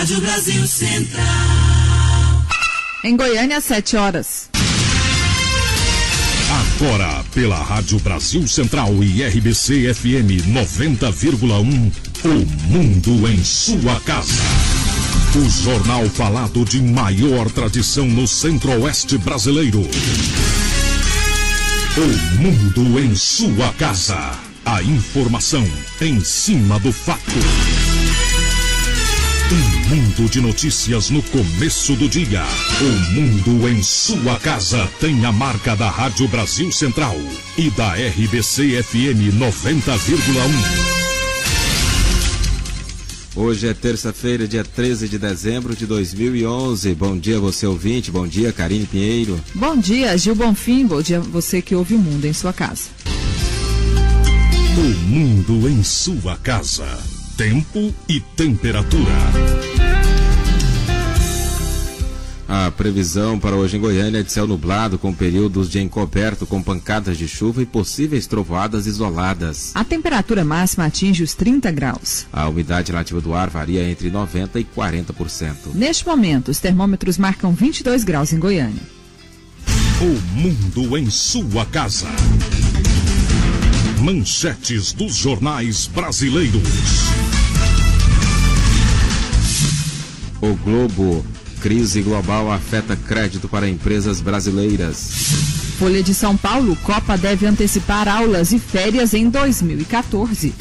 Rádio Brasil Central. Em Goiânia, 7 horas. Agora, pela Rádio Brasil Central e RBC FM 90,1, o Mundo em sua casa. O jornal falado de maior tradição no Centro-Oeste brasileiro. O Mundo em sua casa. A informação em cima do fato. Um mundo de notícias no começo do dia. O Mundo em sua casa tem a marca da Rádio Brasil Central e da RBC FM 90,1. Hoje é terça-feira, dia 13 de dezembro de 2011. Bom dia, você ouvinte. Bom dia, Karine Pinheiro. Bom dia, Gil Bonfim. Bom dia, você que ouve o Mundo em sua casa. O Mundo em sua casa. Tempo e temperatura. A previsão para hoje em Goiânia é de céu nublado, com períodos de encoberto, com pancadas de chuva e possíveis trovoadas isoladas. A temperatura máxima atinge os 30 graus. A umidade relativa do ar varia entre 90% e 40%. Neste momento, os termômetros marcam 22 graus em Goiânia. O Mundo em sua casa. Manchetes dos jornais brasileiros. O Globo. Crise global afeta crédito para empresas brasileiras. Folha de São Paulo. Copa deve antecipar aulas e férias em 2014.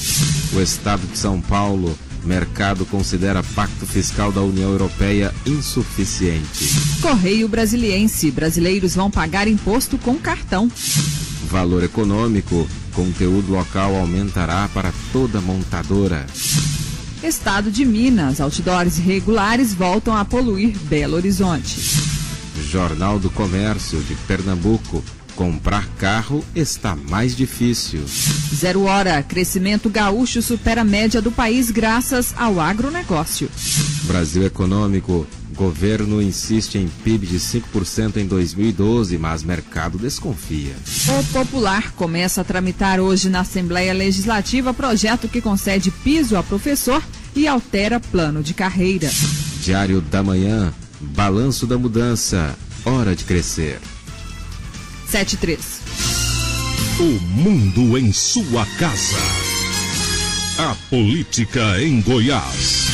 O Estado de São Paulo. Mercado considera pacto fiscal da União Europeia insuficiente. Correio Brasiliense. Brasileiros vão pagar imposto com cartão. Valor econômico. Conteúdo local aumentará para toda montadora. Estado de Minas. Outdoors irregulares voltam a poluir Belo Horizonte. Jornal do Comércio de Pernambuco. Comprar carro está mais difícil. 0 hora. Crescimento gaúcho supera a média do país graças ao agronegócio. Brasil Econômico. Governo insiste em PIB de 5% em 2012, mas mercado desconfia. O Popular começa a tramitar hoje na Assembleia Legislativa projeto que concede piso a professor e altera plano de carreira. Diário da Manhã. Balanço da mudança. Hora de crescer. 7:03. O Mundo em sua casa. A política em Goiás.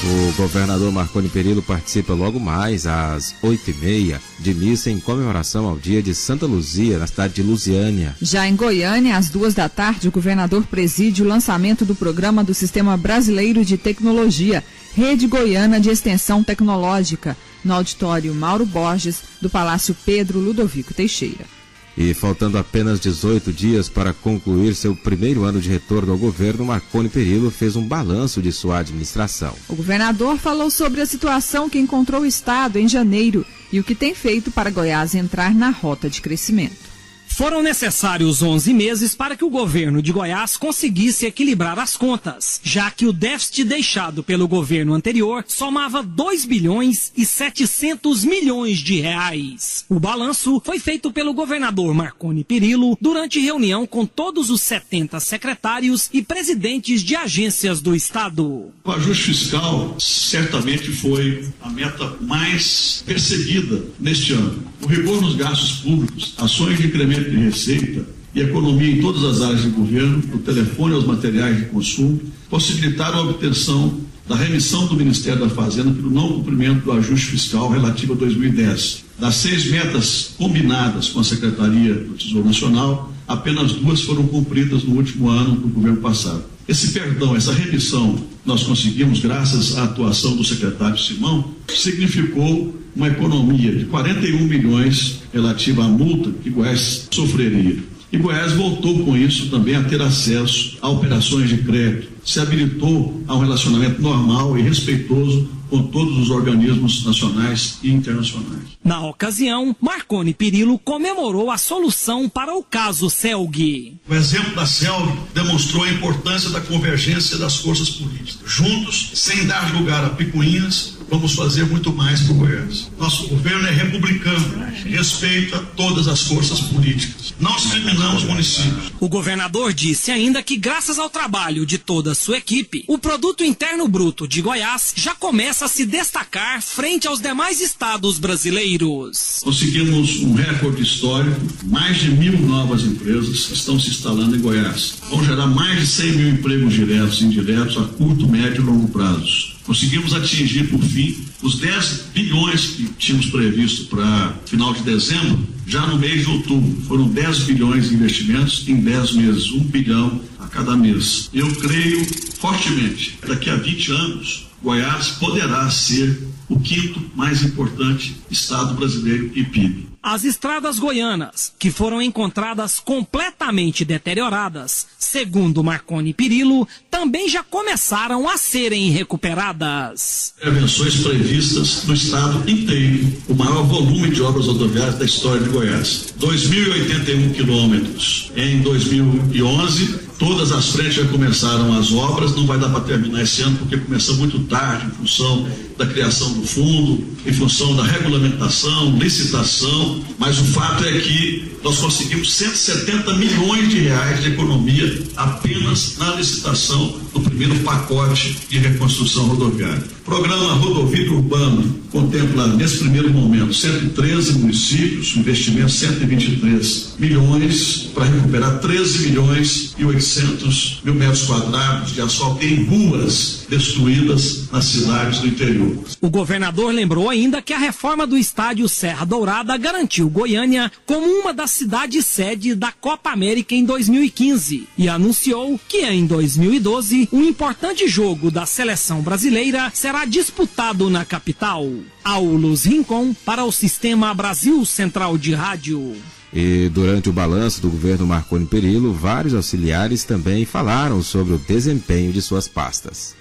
O governador Marconi Perillo participa logo mais às 8h30 de missa em comemoração ao dia de Santa Luzia, na cidade de Lusiânia. Já em Goiânia, às 14h, o governador preside o lançamento do programa do Sistema Brasileiro de Tecnologia, Rede Goiana de Extensão Tecnológica, no auditório Mauro Borges, do Palácio Pedro Ludovico Teixeira. E faltando apenas 18 dias para concluir seu primeiro ano de retorno ao governo, Marconi Perillo fez um balanço de sua administração. O governador falou sobre a situação que encontrou o estado em janeiro e o que tem feito para Goiás entrar na rota de crescimento. Foram necessários 11 meses para que o governo de Goiás conseguisse equilibrar as contas, já que o déficit deixado pelo governo anterior somava 2 bilhões e 700 milhões de reais. O balanço foi feito pelo governador Marconi Perillo durante reunião com todos os 70 secretários e presidentes de agências do estado. O ajuste fiscal certamente foi a meta mais perseguida neste ano. O rigor nos gastos públicos, ações de incremento de receita e economia em todas as áreas do governo, do telefone aos materiais de consumo, possibilitaram a obtenção da remissão do Ministério da Fazenda pelo não cumprimento do ajuste fiscal relativo a 2010. Das 6 metas combinadas com a Secretaria do Tesouro Nacional, apenas 2 foram cumpridas no último ano do governo passado. Esse perdão, essa remissão, nós conseguimos graças à atuação do secretário Simão, significou uma economia de 41 milhões relativa à multa que Goiás sofreria. E Goiás voltou com isso também a ter acesso a operações de crédito, se habilitou a um relacionamento normal e respeitoso com todos os organismos nacionais e internacionais. Na ocasião, Marconi Perillo comemorou a solução para o caso Celg. O exemplo da Celg demonstrou a importância da convergência das forças políticas. Juntos, sem dar lugar a picuinhas, vamos fazer muito mais por Goiás. Nosso governo é republicano, respeita todas as forças políticas. Não discriminamos municípios. O governador disse ainda que, graças ao trabalho de toda a sua equipe, o Produto Interno Bruto de Goiás já começa a se destacar frente aos demais estados brasileiros. Conseguimos um recorde histórico, mais de 1.000 novas empresas estão se instalando em Goiás. Vão gerar mais de 100 mil empregos diretos e indiretos a curto, médio e longo prazos. Conseguimos atingir, por fim, os 10 bilhões que tínhamos previsto para final de dezembro, já no mês de outubro. Foram 10 bilhões de investimentos em 10 meses, 1 bilhão a cada mês. Eu creio fortemente que daqui a 20 anos, Goiás poderá ser o 5º mais importante estado brasileiro em PIB. As estradas goianas, que foram encontradas completamente deterioradas, segundo Marconi Perillo, também já começaram a serem recuperadas. Intervenções previstas no estado inteiro, o maior volume de obras rodoviárias da história de Goiás. 2.081 quilômetros em 2011. Todas as frentes já começaram as obras, não vai dar para terminar esse ano porque começou muito tarde em função da criação do fundo, em função da regulamentação, licitação, mas o fato é que nós conseguimos 170 milhões de reais de economia apenas na licitação do primeiro pacote de reconstrução rodoviária. O programa Rodovia Urbano contempla, nesse primeiro momento, 113 municípios, investimento 123 milhões para recuperar 13 milhões e 800 mil metros quadrados de asfalto em ruas destruídas nas cidades do interior. O governador lembrou ainda que a reforma do estádio Serra Dourada garantiu Goiânia como uma das cidades sede da Copa América em 2015 e anunciou que em 2012 um importante jogo da seleção brasileira será disputado na capital. Aulus Rincon para o Sistema Brasil Central de Rádio. E durante o balanço do governo Marconi Perillo, vários auxiliares também falaram sobre o desempenho de suas pastas.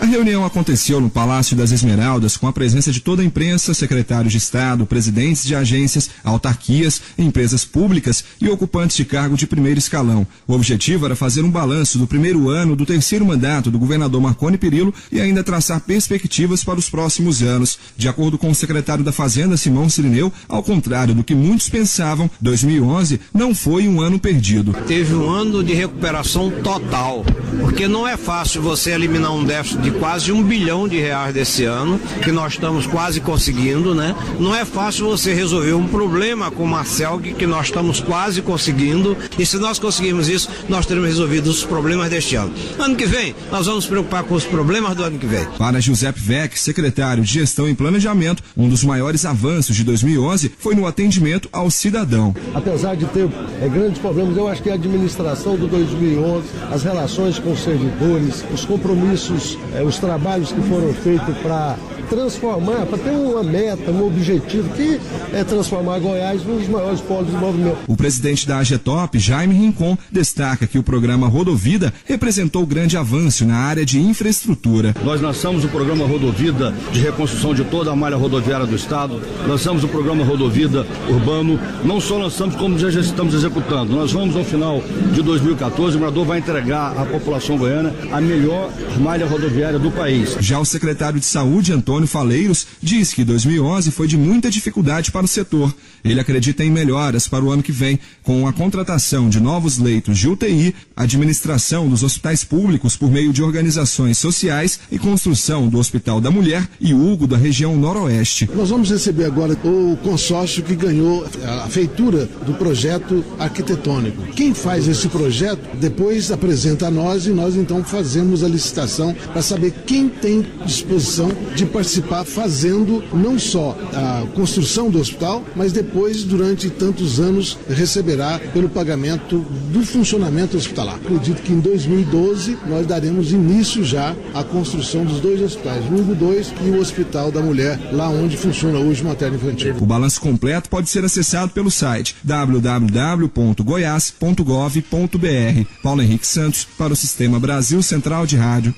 A reunião aconteceu no Palácio das Esmeraldas com a presença de toda a imprensa, secretários de Estado, presidentes de agências, autarquias, empresas públicas e ocupantes de cargo de primeiro escalão. O objetivo era fazer um balanço do primeiro ano do terceiro mandato do governador Marconi Perillo e ainda traçar perspectivas para os próximos anos. De acordo com o secretário da Fazenda, Simão Cirineu, ao contrário do que muitos pensavam, 2011 não foi um ano perdido. Teve um ano de recuperação total, porque não é fácil você eliminar um déficit de quase R$1 bilhão desse ano, que nós estamos quase conseguindo, né? Não é fácil você resolver um problema como a Celg, que nós estamos quase conseguindo, e se nós conseguirmos isso, nós teremos resolvido os problemas deste ano. Ano que vem, nós vamos nos preocupar com os problemas do ano que vem. Para Giuseppe Vec, secretário de Gestão e Planejamento, um dos maiores avanços de 2011 foi no atendimento ao cidadão. Apesar de ter grandes problemas, eu acho que a administração do 2011, as relações com os servidores, os compromissos, os trabalhos que foram feitos para transformar, para ter uma meta, um objetivo, que é transformar Goiás num dos maiores polos de desenvolvimento. O presidente da AGETOP, Jaime Rincon, destaca que o programa Rodovida representou grande avanço na área de infraestrutura. Nós lançamos o programa Rodovida de reconstrução de toda a malha rodoviária do estado, lançamos o programa Rodovida Urbano, não só lançamos como já estamos executando. Nós vamos ao final de 2014, o governador vai entregar à população goiana a melhor malha rodoviária do país. Já o secretário de Saúde, Antônio Faleiros, diz que 2011 foi de muita dificuldade para o setor. Ele acredita em melhoras para o ano que vem, com a contratação de novos leitos de UTI, administração dos hospitais públicos por meio de organizações sociais e construção do Hospital da Mulher e Hugo da região noroeste. Nós vamos receber agora o consórcio que ganhou a feitura do projeto arquitetônico. Quem faz esse projeto depois apresenta a nós e nós então fazemos a licitação para saber quem tem disposição de participar fazendo não só a construção do hospital, mas depois, durante tantos anos, receberá pelo pagamento do funcionamento hospitalar. Acredito que em 2012 nós daremos início já à construção dos dois hospitais, o Hugo 2 e o Hospital da Mulher, lá onde funciona hoje o materno infantil. O balanço completo pode ser acessado pelo site www.goias.gov.br. Paulo Henrique Santos para o Sistema Brasil Central de Rádio.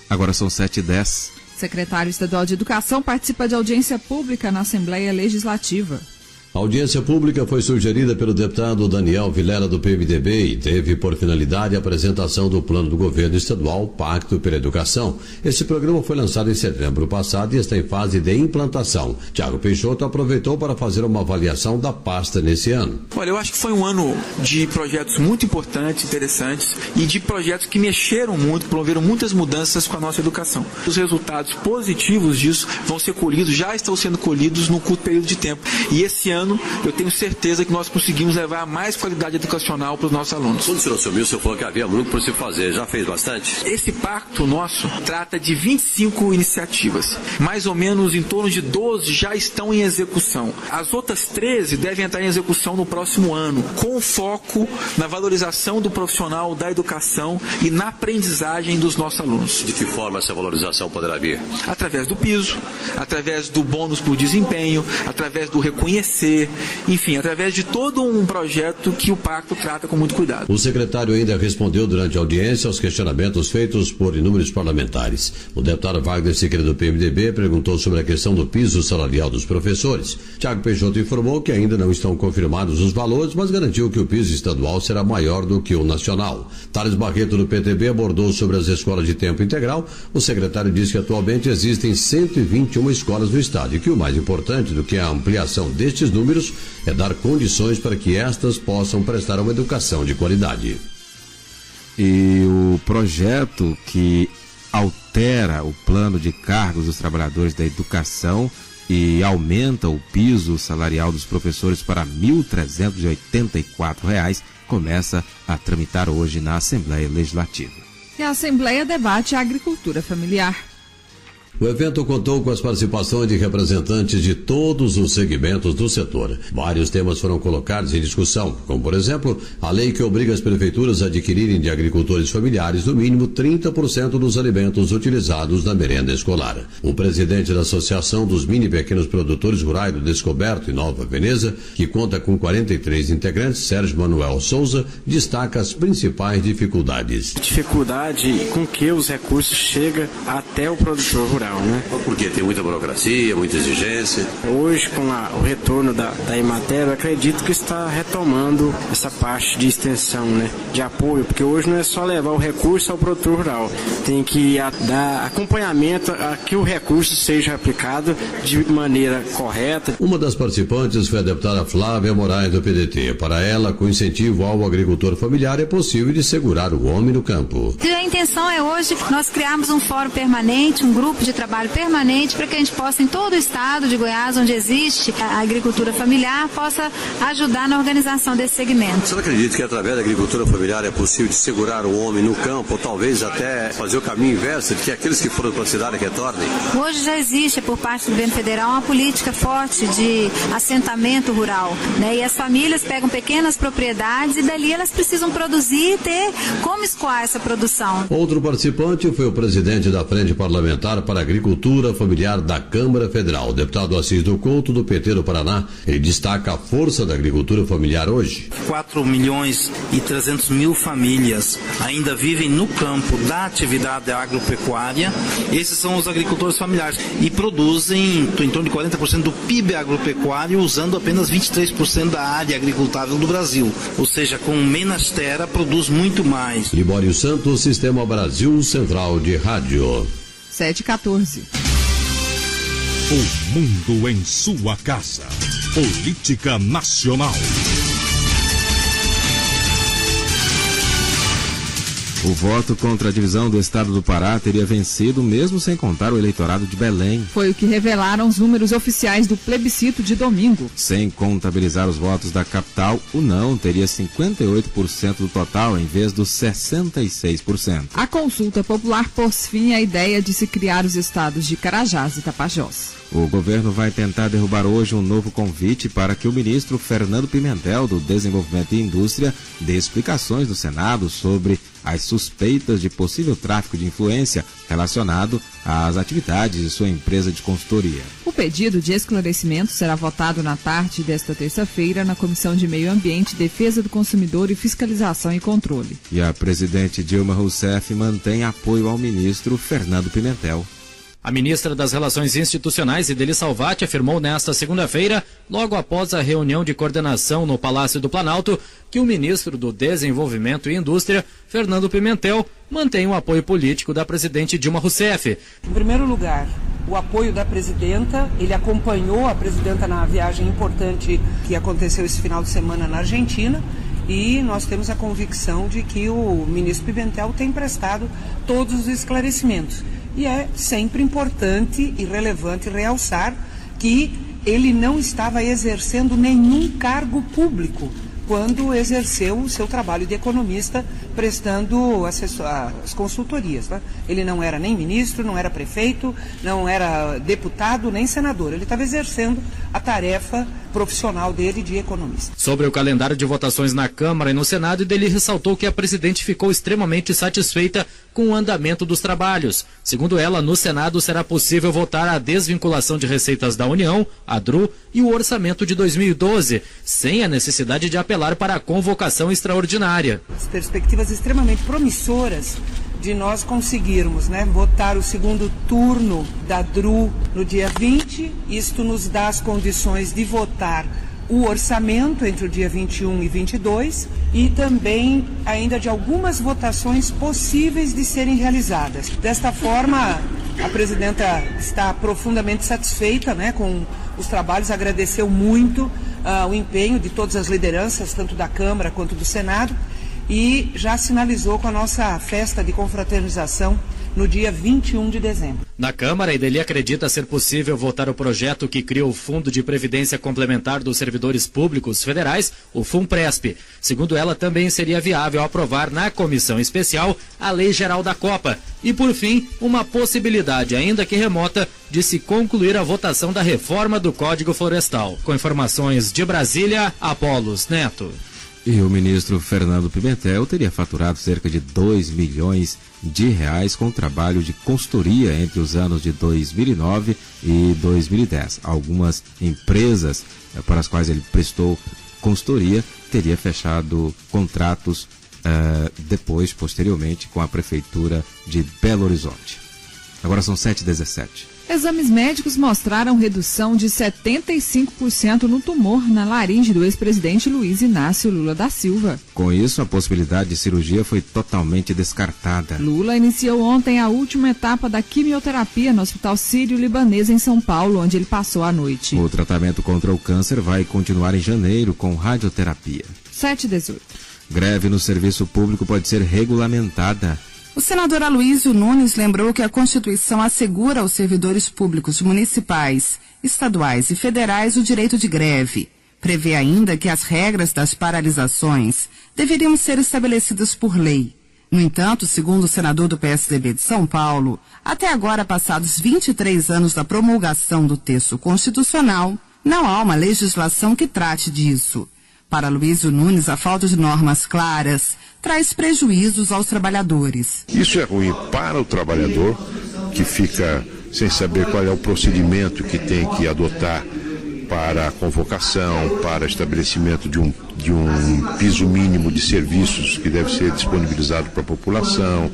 Agora são 7h10. Secretário Estadual de Educação participa de audiência pública na Assembleia Legislativa. A audiência pública foi sugerida pelo deputado Daniel Vilela do PMDB e teve por finalidade a apresentação do plano do governo estadual Pacto pela Educação. Esse programa foi lançado em setembro passado e está em fase de implantação. Tiago Peixoto aproveitou para fazer uma avaliação da pasta nesse ano. Olha, eu acho que foi um ano de projetos muito importantes, interessantes e de projetos que mexeram muito, promoveram muitas mudanças com a nossa educação. Os resultados positivos disso vão ser colhidos, já estão sendo colhidos no curto período de tempo. E esse ano eu tenho certeza que nós conseguimos levar mais qualidade educacional para os nossos alunos. Quando o senhor assumiu, o senhor falou que havia muito por se fazer. Já fez bastante? Esse pacto nosso trata de 25 iniciativas. Mais ou menos em torno de 12 já estão em execução. As outras 13 devem entrar em execução no próximo ano, com foco na valorização do profissional da educação e na aprendizagem dos nossos alunos. De que forma essa valorização poderá vir? Através do piso, através do bônus por desempenho, através do reconhecer, enfim, através de todo um projeto que o pacto trata com muito cuidado. O secretário ainda respondeu durante a audiência aos questionamentos feitos por inúmeros parlamentares. O deputado Wagner Siqueira do PMDB perguntou sobre a questão do piso salarial dos professores. Tiago Peixoto informou que ainda não estão confirmados os valores, mas garantiu que o piso estadual será maior do que o nacional. Thales Barreto do PTB abordou sobre as escolas de tempo integral. O secretário disse que atualmente existem 121 escolas no estado e que o mais importante do que a ampliação destes números é dar condições para que estas possam prestar uma educação de qualidade. E o projeto que altera o plano de cargos dos trabalhadores da educação e aumenta o piso salarial dos professores para R$ 1.384 começa a tramitar hoje na Assembleia Legislativa. E a Assembleia debate a agricultura familiar. O evento contou com as participações de representantes de todos os segmentos do setor. Vários temas foram colocados em discussão, como, por exemplo, a lei que obriga as prefeituras a adquirirem de agricultores familiares no mínimo 30% dos alimentos utilizados na merenda escolar. O presidente da Associação dos Mini e Pequenos Produtores Rurais do Descoberto em Nova Veneza, que conta com 43 integrantes, Sérgio Manuel Souza, destaca as principais dificuldades. Dificuldade com que os recursos chegam até o produtor rural. Porque tem muita burocracia, muita exigência. Hoje, com o retorno da Emater, eu acredito que está retomando essa parte de extensão, de apoio, porque hoje não é só levar o recurso ao produtor rural, tem que dar acompanhamento a que o recurso seja aplicado de maneira correta. Uma das participantes foi a deputada Flávia Moraes do PDT. Para ela, com incentivo ao agricultor familiar, é possível de segurar o homem no campo. A intenção é hoje nós criarmos um fórum permanente, um grupo de trabalho permanente para que a gente possa, em todo o estado de Goiás, onde existe a agricultura familiar, possa ajudar na organização desse segmento. Você acredita que através da agricultura familiar é possível de segurar o homem no campo, ou talvez até fazer o caminho inverso, de que aqueles que foram para a cidade retornem? Hoje já existe, por parte do governo federal, uma política forte de assentamento rural, e as famílias pegam pequenas propriedades e dali elas precisam produzir e ter como escoar essa produção. Outro participante foi o presidente da Frente Parlamentar para a Agricultura Familiar da Câmara Federal, o deputado Assis do Couto, do PT do Paraná. Ele destaca a força da agricultura familiar hoje. 4.300.000 famílias ainda vivem no campo da atividade agropecuária. Esses são os agricultores familiares e produzem em torno de 40% do PIB agropecuário, usando apenas 23% da área agricultável do Brasil. Ou seja, com menos terra, produz muito mais. Libório Santos, Sistema Brasil Central de Rádio. 7h14. O mundo em sua casa. Política Nacional. O voto contra a divisão do estado do Pará teria vencido, mesmo sem contar o eleitorado de Belém. Foi o que revelaram os números oficiais do plebiscito de domingo. Sem contabilizar os votos da capital, o não teria 58% do total, em vez dos 66%. A consulta popular pôs fim à ideia de se criar os estados de Carajás e Tapajós. O governo vai tentar derrubar hoje um novo convite para que o ministro Fernando Pimentel, do Desenvolvimento e Indústria, dê explicações no Senado sobre as suspeitas de possível tráfico de influência relacionado às atividades de sua empresa de consultoria. O pedido de esclarecimento será votado na tarde desta terça-feira na Comissão de Meio Ambiente, Defesa do Consumidor e Fiscalização e Controle. E a presidente Dilma Rousseff mantém apoio ao ministro Fernando Pimentel. A ministra das Relações Institucionais, Ideli Salvati, afirmou nesta segunda-feira, logo após a reunião de coordenação no Palácio do Planalto, que o ministro do Desenvolvimento e Indústria, Fernando Pimentel, mantém o apoio político da presidente Dilma Rousseff. Em primeiro lugar, o apoio da presidenta, ele acompanhou a presidenta na viagem importante que aconteceu esse final de semana na Argentina, e nós temos a convicção de que o ministro Pimentel tem prestado todos os esclarecimentos. E é sempre importante e relevante realçar que ele não estava exercendo nenhum cargo público quando exerceu o seu trabalho de economista prestando as consultorias. Né? Ele não era nem ministro, não era prefeito, não era deputado, nem senador. Ele estava exercendo a tarefa profissional dele de economista. Sobre o calendário de votações na Câmara e no Senado, ele ressaltou que a presidente ficou extremamente satisfeita com o andamento dos trabalhos. Segundo ela, no Senado será possível votar a desvinculação de receitas da União, a DRU, e o orçamento de 2012, sem a necessidade de apelar para a convocação extraordinária. As perspectivas extremamente promissoras de nós conseguirmos votar o segundo turno da DRU no dia 20, isto nos dá as condições de votar o orçamento entre o dia 21 e 22 e também ainda de algumas votações possíveis de serem realizadas. Desta forma, a presidenta está profundamente satisfeita com os trabalhos, agradeceu muito o empenho de todas as lideranças, tanto da Câmara quanto do Senado, e já sinalizou com a nossa festa de confraternização no dia 21 de dezembro. Na Câmara, Ideli acredita ser possível votar o projeto que cria o Fundo de Previdência Complementar dos Servidores Públicos Federais, o FUNPRESP. Segundo ela, também seria viável aprovar na comissão especial a Lei Geral da Copa. E, por fim, uma possibilidade, ainda que remota, de se concluir a votação da reforma do Código Florestal. Com informações de Brasília, Apolos Neto. E o ministro Fernando Pimentel teria faturado cerca de 2 milhões de reais com trabalho de consultoria entre os anos de 2009 e 2010. Algumas empresas para as quais ele prestou consultoria teria fechado contratos posteriormente, com a Prefeitura de Belo Horizonte. Agora são 7h17. Exames médicos mostraram redução de 75% no tumor na laringe do ex-presidente Luiz Inácio Lula da Silva. Com isso, a possibilidade de cirurgia foi totalmente descartada. Lula iniciou ontem a última etapa da quimioterapia no Hospital Sírio-Libanês em São Paulo, onde ele passou a noite. O tratamento contra o câncer vai continuar em janeiro com radioterapia. 7h18. Greve no serviço público pode ser regulamentada. O senador Aloysio Nunes lembrou que a Constituição assegura aos servidores públicos municipais, estaduais e federais o direito de greve. Prevê ainda que as regras das paralisações deveriam ser estabelecidas por lei. No entanto, segundo o senador do PSDB de São Paulo, até agora, passados 23 anos da promulgação do texto constitucional, não há uma legislação que trate disso. Para Aloysio Nunes, a falta de normas claras traz prejuízos aos trabalhadores. Isso é ruim para o trabalhador, que fica sem saber qual é o procedimento que tem que adotar para a convocação, para estabelecimento de um piso mínimo de serviços que deve ser disponibilizado para a população,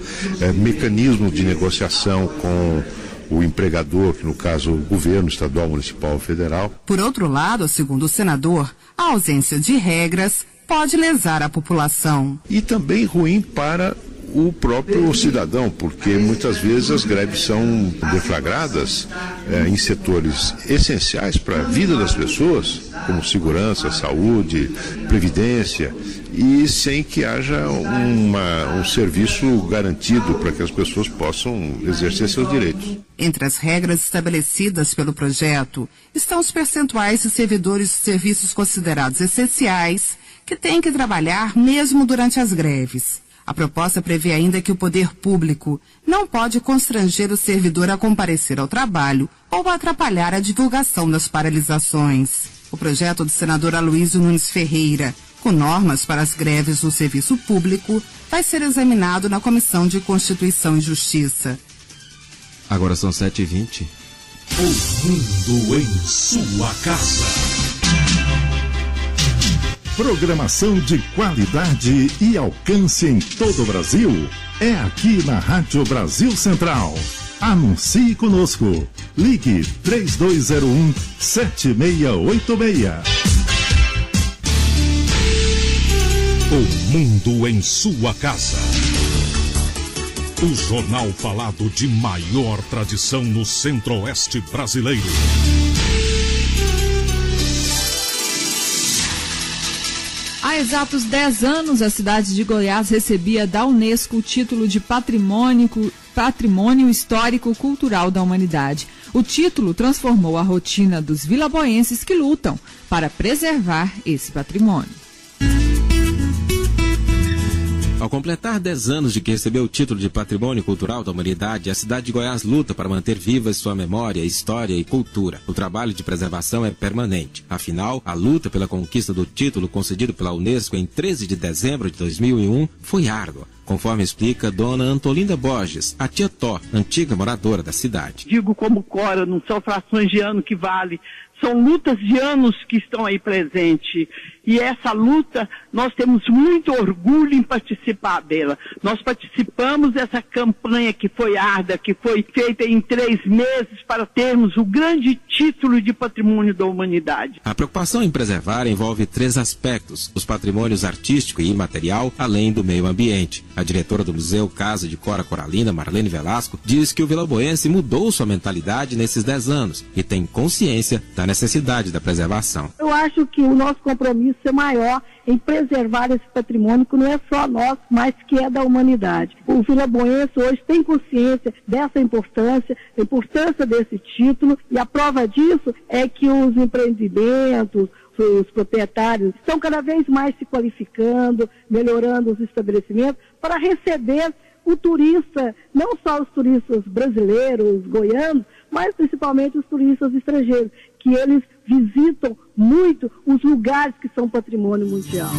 mecanismo de negociação com o empregador, que no caso o governo estadual, municipal ou federal. Por outro lado, segundo o senador, a ausência de regras pode lesar a população. E também ruim para o próprio cidadão, porque muitas vezes as greves são deflagradas em setores essenciais para a vida das pessoas, como segurança, saúde, previdência, e sem que haja um serviço garantido para que as pessoas possam exercer seus direitos. Entre as regras estabelecidas pelo projeto estão os percentuais de servidores de serviços considerados essenciais que têm que trabalhar mesmo durante as greves. A proposta prevê ainda que o poder público não pode constranger o servidor a comparecer ao trabalho ou atrapalhar a divulgação das paralisações. O projeto do senador Aloysio Nunes Ferreira, com normas para as greves no serviço público, vai ser examinado na Comissão de Constituição e Justiça. Agora são 7h20. O mundo em sua casa. Programação de qualidade e alcance em todo o Brasil é aqui na Rádio Brasil Central. Anuncie conosco. Ligue 3201-7686. O mundo em sua casa. O jornal falado de maior tradição no Centro-Oeste brasileiro. Há exatos 10 anos, a cidade de Goiás recebia da Unesco o título de Patrimônio Histórico-Cultural da Humanidade. O título transformou a rotina dos vilaboenses que lutam para preservar esse patrimônio. Ao completar 10 anos de que recebeu o título de Patrimônio Cultural da Humanidade, a cidade de Goiás luta para manter vivas sua memória, história e cultura. O trabalho de preservação é permanente. Afinal, a luta pela conquista do título concedido pela Unesco em 13 de dezembro de 2001 foi árdua, conforme explica Dona Antolinda Borges, a tia Tó, antiga moradora da cidade. Digo como Cora, não são frações de ano que vale, são lutas de anos que estão aí presentes. E essa luta, nós temos muito orgulho em participar dela. Nós participamos dessa campanha que foi árdua, que foi feita em 3 meses para termos o grande título de Patrimônio da Humanidade. A preocupação em preservar envolve 3 aspectos: os patrimônios artístico e imaterial, além do meio ambiente. A diretora do Museu Casa de Cora Coralina, Marlene Velasco, diz que o vilaboense mudou sua mentalidade nesses 10 anos e tem consciência da necessidade da preservação. Eu acho que o nosso compromisso é maior em preservar esse patrimônio que não é só nosso, mas que é da humanidade. O vilaboense hoje tem consciência dessa importância, a importância desse título, e a prova disso é que os empreendimentos, os proprietários estão cada vez mais se qualificando, melhorando os estabelecimentos para receber o turista, não só os turistas brasileiros, goianos, mas principalmente os turistas estrangeiros, que eles visitam muito os lugares que são patrimônio mundial.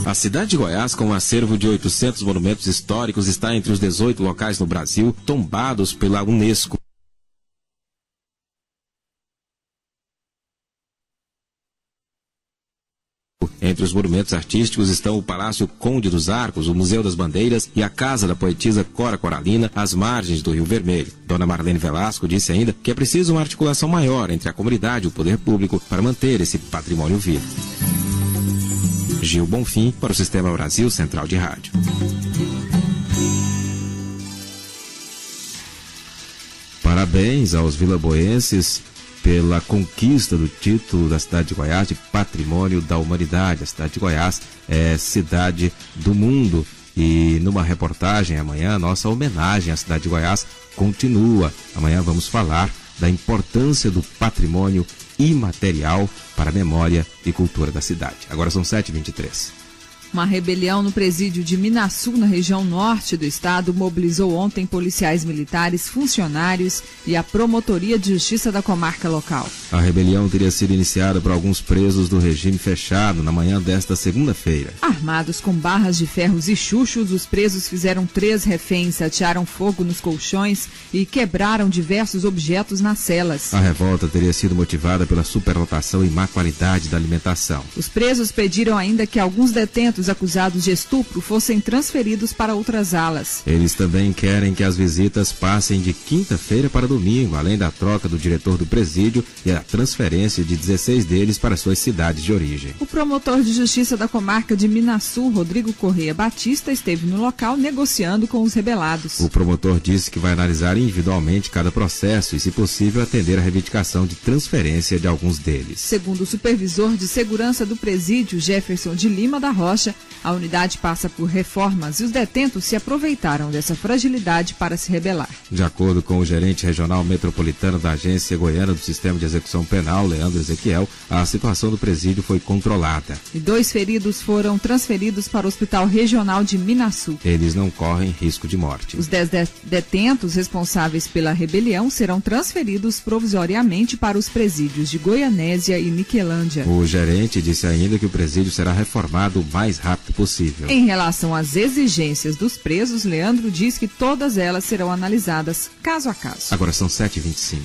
A cidade de Goiás, com um acervo de 800 monumentos históricos, está entre os 18 locais no Brasil tombados pela Unesco. Entre os monumentos artísticos estão o Palácio Conde dos Arcos, o Museu das Bandeiras e a Casa da Poetisa Cora Coralina, às margens do Rio Vermelho. Dona Marlene Velasco disse ainda que é preciso uma articulação maior entre a comunidade e o poder público para manter esse patrimônio vivo. Gil Bonfim, para o Sistema Brasil Central de Rádio. Parabéns aos vilaboenses pela conquista do título da cidade de Goiás de Patrimônio da Humanidade. A cidade de Goiás é cidade do mundo. E numa reportagem amanhã, nossa homenagem à cidade de Goiás continua. Amanhã vamos falar da importância do patrimônio imaterial para a memória e cultura da cidade. Agora são 7h23. Uma rebelião no presídio de Minaçu, na região norte do estado, mobilizou ontem policiais militares, funcionários e a Promotoria de Justiça da comarca local. A rebelião teria sido iniciada por alguns presos do regime fechado na manhã desta segunda-feira. Armados com barras de ferros e chuchos, os presos fizeram 3 reféns, atearam fogo nos colchões e quebraram diversos objetos nas celas. A revolta teria sido motivada pela superlotação e má qualidade da alimentação. Os presos pediram ainda que alguns detentos acusados de estupro fossem transferidos para outras alas. Eles também querem que as visitas passem de quinta-feira para domingo, além da troca do diretor do presídio e a transferência de 16 deles para suas cidades de origem. O promotor de justiça da comarca de Minaçu, Rodrigo Correia Batista, esteve no local negociando com os rebelados. O promotor disse que vai analisar individualmente cada processo e, se possível, atender a reivindicação de transferência de alguns deles. Segundo o supervisor de segurança do presídio, Jefferson de Lima da Rocha, a unidade passa por reformas e os detentos se aproveitaram dessa fragilidade para se rebelar. De acordo com o gerente regional metropolitano da Agência Goiana do Sistema de Execução Penal, Leandro Ezequiel, a situação do presídio foi controlada. E 2 feridos foram transferidos para o Hospital Regional de Minaçu. Eles não correm risco de morte. Os 10 detentos responsáveis pela rebelião serão transferidos provisoriamente para os presídios de Goianésia e Niquelândia. O gerente disse ainda que o presídio será reformado o mais rápido possível. Em relação às exigências dos presos, Leandro diz que todas elas serão analisadas caso a caso. Agora são 7h25.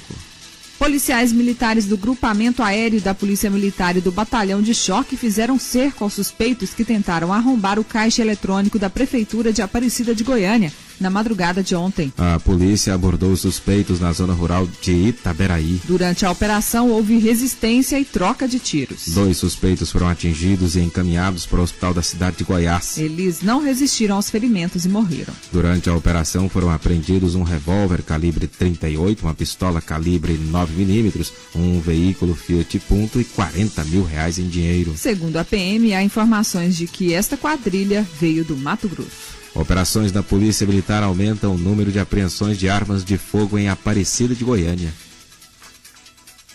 Policiais militares do Grupamento Aéreo da Polícia Militar e do Batalhão de Choque fizeram cerco aos suspeitos que tentaram arrombar o caixa eletrônico da Prefeitura de Aparecida de Goiânia, na madrugada de ontem. A polícia abordou os suspeitos na zona rural de Itaberaí. Durante a operação, houve resistência e troca de tiros. 2 suspeitos foram atingidos e encaminhados para o hospital da cidade de Goiás. Eles não resistiram aos ferimentos e morreram. Durante a operação foram apreendidos um revólver calibre 38, uma pistola calibre 9mm, um veículo Fiat Punto e R$40 mil em dinheiro. Segundo a PM, há informações de que esta quadrilha veio do Mato Grosso. Operações da Polícia Militar aumentam o número de apreensões de armas de fogo em Aparecida de Goiânia.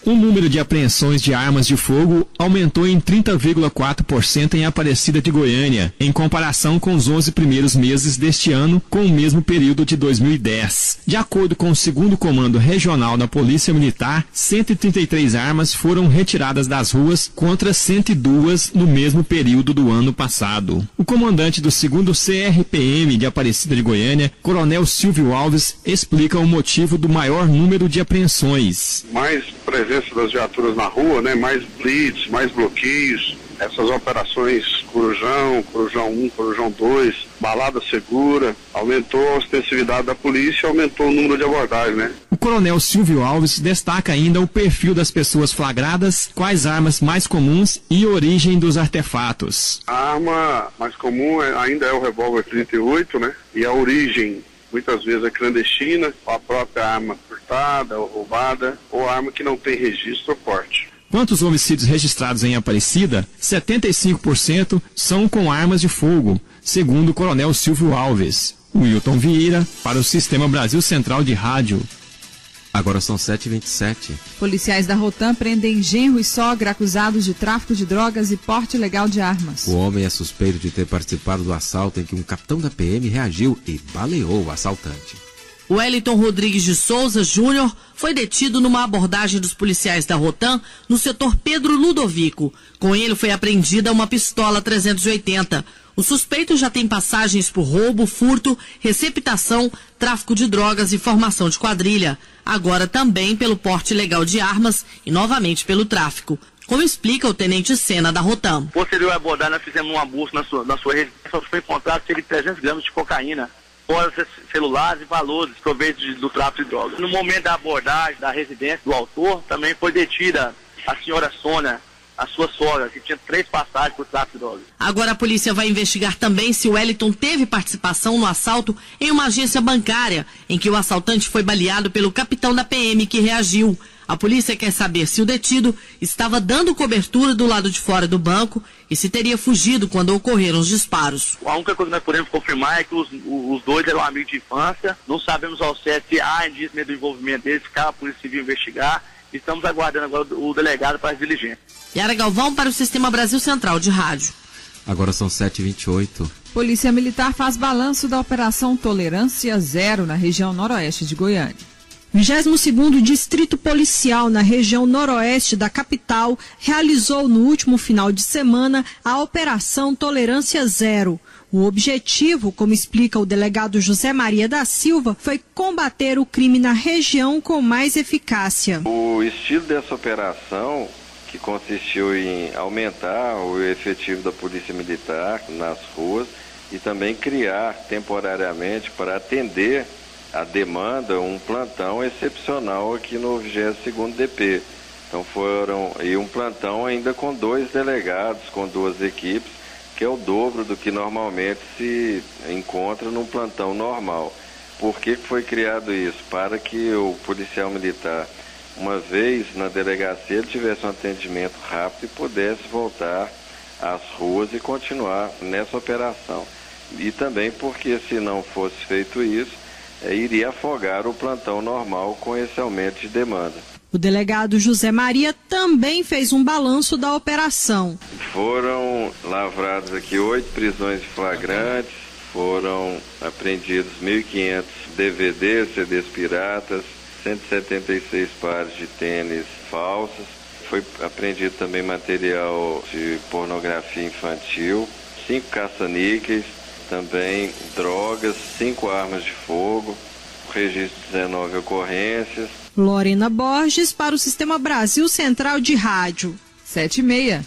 O número de apreensões de armas de fogo aumentou em 30,4% em Aparecida de Goiânia, em comparação com os 11 primeiros meses deste ano, com o mesmo período de 2010. De acordo com o 2º Comando Regional da Polícia Militar, 133 armas foram retiradas das ruas contra 102 no mesmo período do ano passado. O comandante do 2º CRPM de Aparecida de Goiânia, Coronel Silvio Alves, explica o motivo do maior número de apreensões. Mais presença das viaturas na rua, né? Mais blitz, mais bloqueios, essas operações Corujão 1, Corujão 2, balada segura, aumentou a ostensividade da polícia, aumentou o número de abordagens, né? O coronel Silvio Alves destaca ainda o perfil das pessoas flagradas, quais armas mais comuns e origem dos artefatos. A arma mais comum ainda é o revólver 38, né? E a origem muitas vezes é clandestina, ou a própria arma furtada ou roubada, ou arma que não tem registro ou porte. Quanto aos homicídios registrados em Aparecida, 75% são com armas de fogo, segundo o coronel Silvio Alves. Wilton Vieira, para o Sistema Brasil Central de Rádio. Agora são 7h27. Policiais da Rotam prendem genro e sogra acusados de tráfico de drogas e porte ilegal de armas. O homem é suspeito de ter participado do assalto em que um capitão da PM reagiu e baleou o assaltante. Wellington Rodrigues de Souza Júnior foi detido numa abordagem dos policiais da Rotam no setor Pedro Ludovico. Com ele foi apreendida uma pistola 380. O suspeito já tem passagens por roubo, furto, receptação, tráfico de drogas e formação de quadrilha. Agora também pelo porte ilegal de armas e novamente pelo tráfico. Como explica o tenente Sena da Rotam. Posterior à abordagem, nós fizemos uma busca na sua residência, foi encontrado cerca de 300 gramas de cocaína, fora celulares e valores provenientes do tráfico de drogas. No momento da abordagem da residência do autor, também foi detida a senhora Sônia, a sua sogra, que tinha 3 passagens por tráfico de drogas. Agora a polícia vai investigar também se o Wellington teve participação no assalto em uma agência bancária, em que o assaltante foi baleado pelo capitão da PM que reagiu. A polícia quer saber se o detido estava dando cobertura do lado de fora do banco e se teria fugido quando ocorreram os disparos. A única coisa que nós podemos confirmar é que os dois eram amigos de infância. Não sabemos ao certo se há indício do envolvimento deles, cabe a Polícia Civil investigar. Estamos aguardando agora o delegado para as diligências. Yara Galvão para o Sistema Brasil Central de Rádio. Agora são 7h28. Polícia Militar faz balanço da Operação Tolerância Zero na região noroeste de Goiânia. 22º Distrito Policial na região noroeste da capital realizou no último final de semana a Operação Tolerância Zero. O objetivo, como explica o delegado José Maria da Silva, foi combater o crime na região com mais eficácia. O estilo dessa operação, que consistiu em aumentar o efetivo da Polícia Militar nas ruas e também criar temporariamente para atender a demanda um plantão excepcional aqui no 22º DP. Então e um plantão ainda com 2 delegados, com 2 equipes, que é o dobro do que normalmente se encontra num plantão normal. Por que foi criado isso? Para que o policial militar, uma vez na delegacia, ele tivesse um atendimento rápido e pudesse voltar às ruas e continuar nessa operação. E também porque, se não fosse feito isso, iria afogar o plantão normal com esse aumento de demanda. O delegado José Maria também fez um balanço da operação. Foram lavrados aqui 8 prisões flagrantes, foram apreendidos 1.500 DVDs, CDs piratas, 176 pares de tênis falsos. Foi apreendido também material de pornografia infantil, 5 caça-níqueis, também drogas, 5 armas de fogo, registro de 19 ocorrências. Lorena Borges para o Sistema Brasil Central de Rádio. 7h30.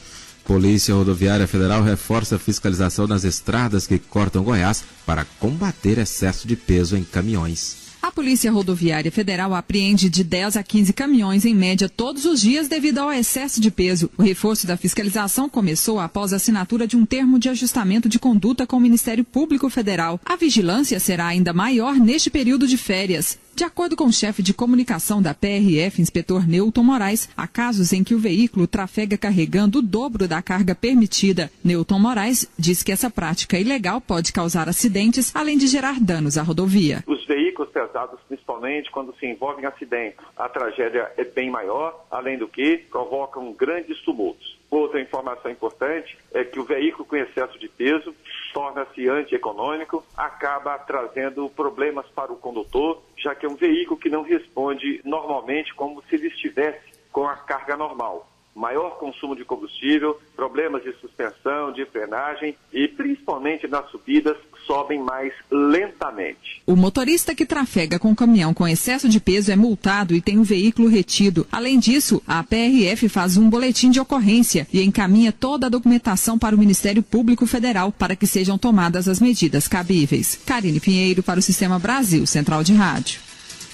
Polícia Rodoviária Federal reforça a fiscalização nas estradas que cortam Goiás para combater excesso de peso em caminhões. A Polícia Rodoviária Federal apreende de 10 a 15 caminhões em média todos os dias devido ao excesso de peso. O reforço da fiscalização começou após a assinatura de um termo de ajustamento de conduta com o Ministério Público Federal. A vigilância será ainda maior neste período de férias. De acordo com o chefe de comunicação da PRF, inspetor Newton Moraes, há casos em que o veículo trafega carregando o dobro da carga permitida. Newton Moraes diz que essa prática ilegal pode causar acidentes, além de gerar danos à rodovia. Os veículos pesados, principalmente quando se envolvem em acidentes, a tragédia é bem maior, além do que provocam grandes tumultos. Outra informação importante é que o veículo com excesso de peso torna-se antieconômico, acaba trazendo problemas para o condutor, já que é um veículo que não responde normalmente como se ele estivesse com a carga normal. Maior consumo de combustível, problemas de suspensão, de frenagem e, principalmente nas subidas, sobem mais lentamente. O motorista que trafega com caminhão com excesso de peso é multado e tem o veículo retido. Além disso, a PRF faz um boletim de ocorrência e encaminha toda a documentação para o Ministério Público Federal para que sejam tomadas as medidas cabíveis. Karine Pinheiro para o Sistema Brasil Central de Rádio.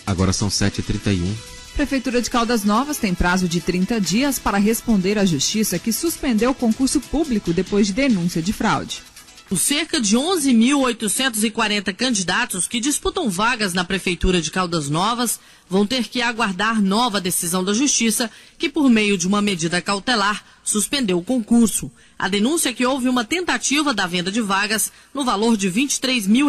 Agora são 7h31. Prefeitura de Caldas Novas tem prazo de 30 dias para responder à Justiça que suspendeu o concurso público depois de denúncia de fraude. Os cerca de 11.840 candidatos que disputam vagas na Prefeitura de Caldas Novas vão ter que aguardar nova decisão da Justiça, que por meio de uma medida cautelar suspendeu o concurso. A denúncia é que houve uma tentativa da venda de vagas no valor de R$23 mil.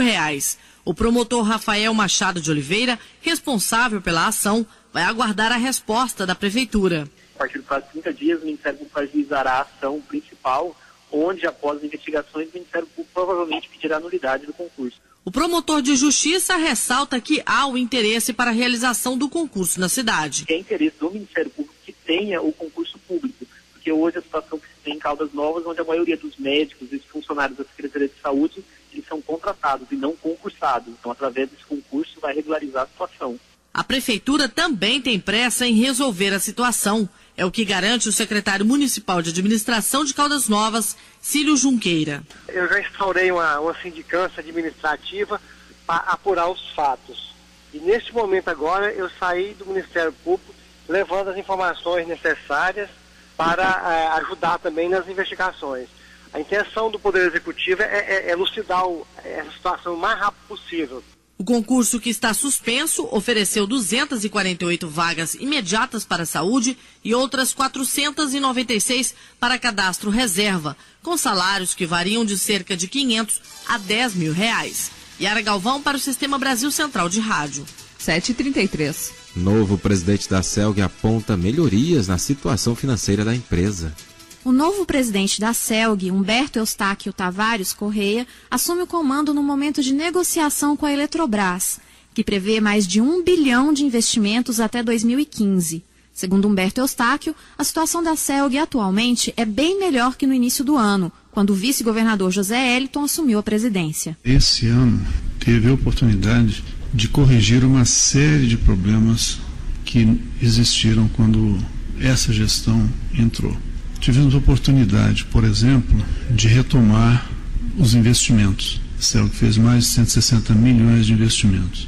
O promotor Rafael Machado de Oliveira, responsável pela ação, vai aguardar a resposta da Prefeitura. A partir do prazo de 30 dias, o Ministério Público ajuizará a ação principal, onde, após as investigações, o Ministério Público provavelmente pedirá a nulidade do concurso. O promotor de justiça ressalta que há o interesse para a realização do concurso na cidade. É interesse do Ministério Público que tenha o concurso público, porque hoje a situação que se tem em Caldas Novas, onde a maioria dos médicos e funcionários da Secretaria de Saúde, eles são contratados e não concursados. Então, através desse concurso, vai regularizar a situação. A Prefeitura também tem pressa em resolver a situação. É o que garante o secretário municipal de administração de Caldas Novas, Cílio Junqueira. Eu já instaurei uma sindicância administrativa para apurar os fatos. E neste momento agora eu saí do Ministério Público levando as informações necessárias para ajudar também nas investigações. A intenção do Poder Executivo é elucidar essa situação o mais rápido possível. O concurso, que está suspenso, ofereceu 248 vagas imediatas para a saúde e outras 496 para cadastro reserva, com salários que variam de cerca de R$500 a R$10 mil. Yara Galvão para o Sistema Brasil Central de Rádio. 7h33. Novo presidente da CELG aponta melhorias na situação financeira da empresa. O novo presidente da CELG, Humberto Eustáquio Tavares Correia, assume o comando no momento de negociação com a Eletrobras, que prevê mais de 1 bilhão de investimentos até 2015. Segundo Humberto Eustáquio, a situação da CELG atualmente é bem melhor que no início do ano, quando o vice-governador José Eliton assumiu a presidência. Esse ano teve a oportunidade de corrigir uma série de problemas que existiram quando essa gestão entrou. Tivemos a oportunidade, por exemplo, de retomar os investimentos. A CELG fez mais de 160 milhões de investimentos.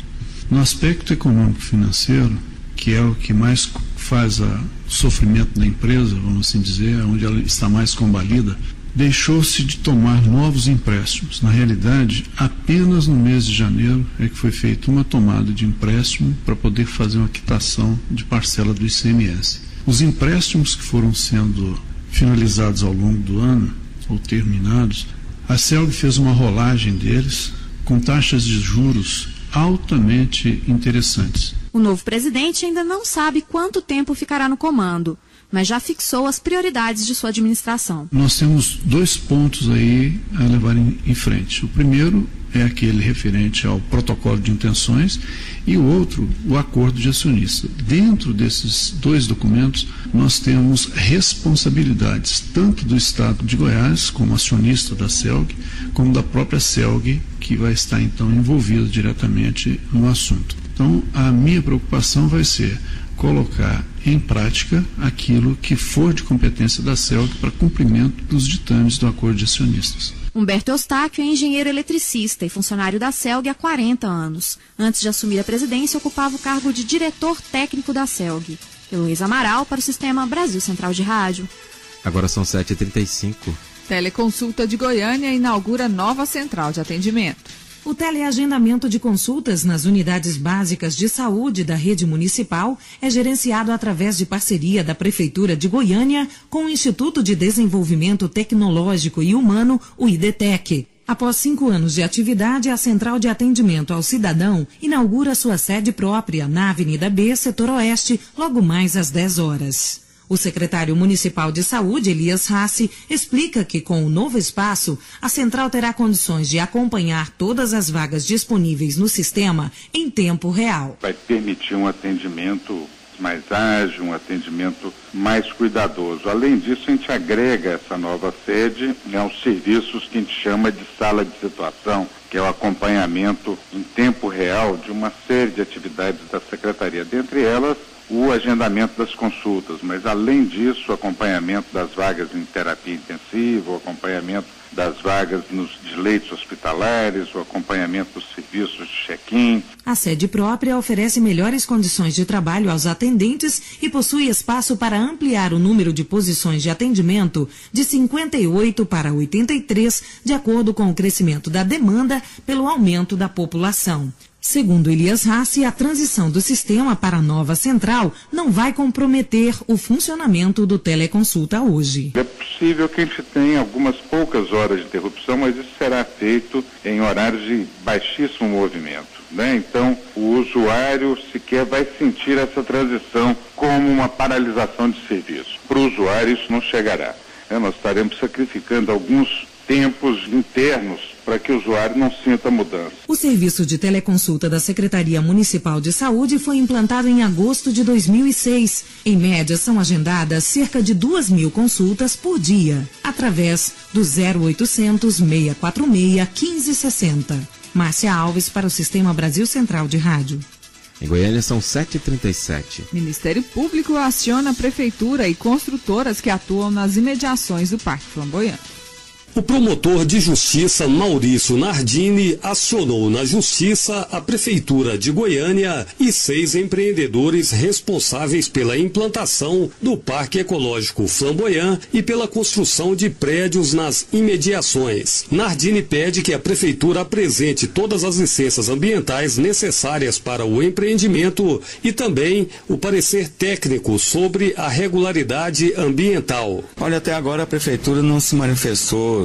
No aspecto econômico-financeiro, que é o que mais faz o sofrimento da empresa, vamos assim dizer, onde ela está mais combalida, deixou-se de tomar novos empréstimos. Na realidade, apenas no mês de janeiro é que foi feita uma tomada de empréstimo para poder fazer uma quitação de parcela do ICMS. Os empréstimos que foram sendo finalizados ao longo do ano, ou terminados, a CELG fez uma rolagem deles com taxas de juros altamente interessantes. O novo presidente ainda não sabe quanto tempo ficará no comando, mas já fixou as prioridades de sua administração. Nós temos 2 pontos aí a levar em frente. O primeiro é aquele referente ao protocolo de intenções e o outro, o acordo de acionista. Dentro desses 2 documentos, nós temos responsabilidades tanto do Estado de Goiás, como acionista da CELG, como da própria CELG, que vai estar então envolvida diretamente no assunto. Então, a minha preocupação vai ser colocar em prática aquilo que for de competência da CELG para cumprimento dos ditames do acordo de acionistas. Humberto Eustáquio é engenheiro eletricista e funcionário da CELG há 40 anos. Antes de assumir a presidência, ocupava o cargo de diretor técnico da CELG. Luiz Amaral para o Sistema Brasil Central de Rádio. Agora são 7h35. Teleconsulta de Goiânia inaugura nova central de atendimento. O teleagendamento de consultas nas unidades básicas de saúde da rede municipal é gerenciado através de parceria da Prefeitura de Goiânia com o Instituto de Desenvolvimento Tecnológico e Humano, o IDTEC. Após 5 anos de atividade, a Central de Atendimento ao Cidadão inaugura sua sede própria na Avenida B, Setor Oeste, logo mais às 10 horas. O secretário municipal de saúde, Elias Hassi, explica que com o novo espaço, a central terá condições de acompanhar todas as vagas disponíveis no sistema em tempo real. Vai permitir um atendimento mais ágil, um atendimento mais cuidadoso. Além disso, a gente agrega essa nova sede aos serviços que a gente chama de sala de situação, que é o acompanhamento em tempo real de uma série de atividades da Secretaria, dentre elas o agendamento das consultas, mas além disso, o acompanhamento das vagas em terapia intensiva, o acompanhamento das vagas de leitos hospitalares, o acompanhamento dos serviços de check-in. A sede própria oferece melhores condições de trabalho aos atendentes e possui espaço para ampliar o número de posições de atendimento de 58 para 83, de acordo com o crescimento da demanda pelo aumento da população. Segundo Elias Hassi, a transição do sistema para a nova central não vai comprometer o funcionamento do teleconsulta hoje. É possível que a gente tenha algumas poucas horas de interrupção, mas isso será feito em horários de baixíssimo movimento, né? Então, o usuário sequer vai sentir essa transição como uma paralisação de serviço. Para o usuário isso não chegará, né? Nós estaremos sacrificando alguns tempos internos para que o usuário não sinta mudança. O serviço de teleconsulta da Secretaria Municipal de Saúde foi implantado em agosto de 2006. Em média, são agendadas cerca de 2.000 consultas por dia, através do 0800 646 1560. Márcia Alves para o Sistema Brasil Central de Rádio. Em Goiânia são 7h37. Ministério Público aciona a Prefeitura e construtoras que atuam nas imediações do Parque Flamboyant. O promotor de justiça Maurício Nardini acionou na justiça a Prefeitura de Goiânia e 6 empreendedores responsáveis pela implantação do Parque Ecológico Flamboyant e pela construção de prédios nas imediações. Nardini pede que a Prefeitura apresente todas as licenças ambientais necessárias para o empreendimento e também o parecer técnico sobre a regularidade ambiental. Olha, até agora a Prefeitura não se manifestou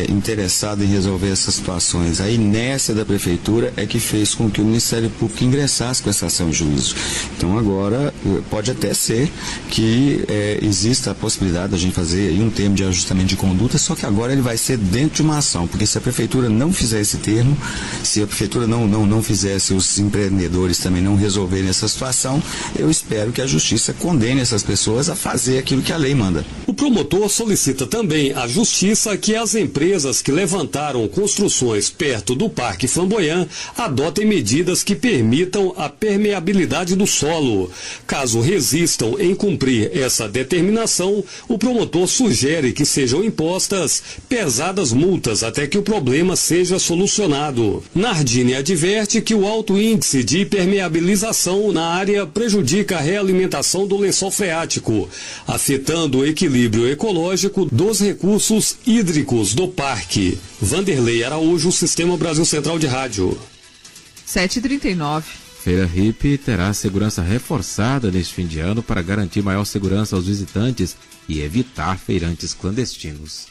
interessado em resolver essas situações. A inércia da Prefeitura é que fez com que o Ministério Público ingressasse com essa ação de juízo. Então agora pode até ser que exista a possibilidade de a gente fazer aí um termo de ajustamento de conduta, só que agora ele vai ser dentro de uma ação, porque se a Prefeitura não fizer esse termo, se a Prefeitura não fizer, se os empreendedores também não resolverem essa situação, eu espero que a Justiça condene essas pessoas a fazer aquilo que a lei manda. O promotor solicita também à Justiça que as empresas que levantaram construções perto do Parque Flamboyant adotem medidas que permitam a permeabilidade do solo. Caso resistam em cumprir essa determinação, o promotor sugere que sejam impostas pesadas multas até que o problema seja solucionado. Nardini adverte que o alto índice de impermeabilização na área prejudica a realimentação do lençol freático, afetando o equilíbrio ecológico dos recursos hídricos do parque. Vanderlei Araújo, Sistema Brasil Central de Rádio. 7h39. Feira Hippie terá segurança reforçada neste fim de ano para garantir maior segurança aos visitantes e evitar feirantes clandestinos.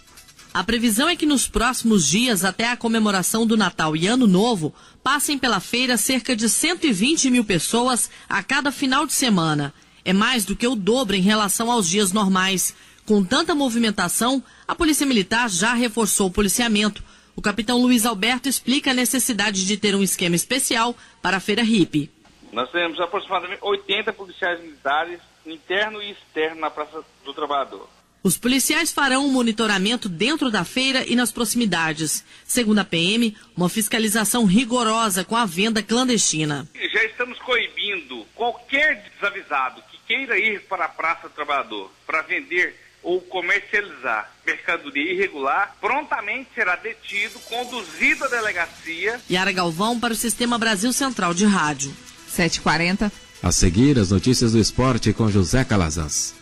A previsão é que nos próximos dias, até a comemoração do Natal e Ano Novo, passem pela feira cerca de 120 mil pessoas a cada final de semana. É mais do que o dobro em relação aos dias normais. Com tanta movimentação, a Polícia Militar já reforçou o policiamento. O capitão Luiz Alberto explica a necessidade de ter um esquema especial para a Feira Hippie. Nós temos aproximadamente 80 policiais militares, interno e externo, na Praça do Trabalhador. Os policiais farão um monitoramento dentro da feira e nas proximidades. Segundo a PM, uma fiscalização rigorosa com a venda clandestina. Já estamos coibindo qualquer desavisado que queira ir para a Praça do Trabalhador para vender ou comercializar mercadoria irregular, prontamente será detido, conduzido à delegacia. Yara Galvão para o Sistema Brasil Central de Rádio. 7h40. A seguir, as notícias do esporte com José Calazans.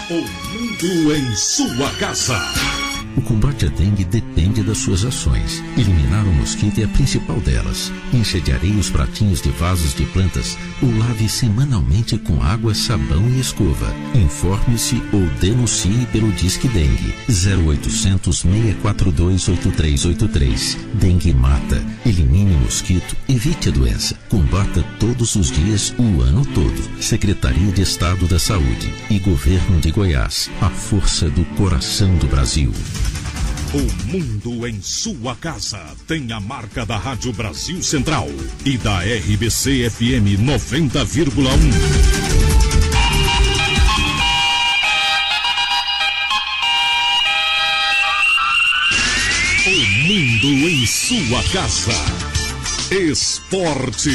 O mundo em sua casa. O combate à dengue depende das suas ações. Eliminar o mosquito é a principal delas. Encha de areia os pratinhos de vasos de plantas ou lave semanalmente com água, sabão e escova. Informe-se ou denuncie pelo Disque Dengue 0800 642 8383. Dengue mata. Elimine o mosquito, evite a doença. Combata todos os dias, o ano todo. Secretaria de Estado da Saúde e Governo de Goiás. A força do coração do Brasil. O mundo em sua casa tem a marca da Rádio Brasil Central e da RBC FM 90,1. O mundo em sua casa. Esporte.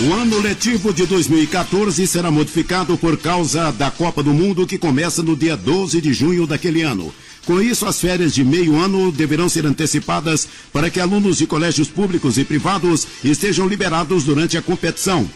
O ano letivo de 2014 será modificado por causa da Copa do Mundo, que começa no dia 12 de junho daquele ano. Com isso, as férias de meio ano deverão ser antecipadas para que alunos de colégios públicos e privados estejam liberados durante a competição.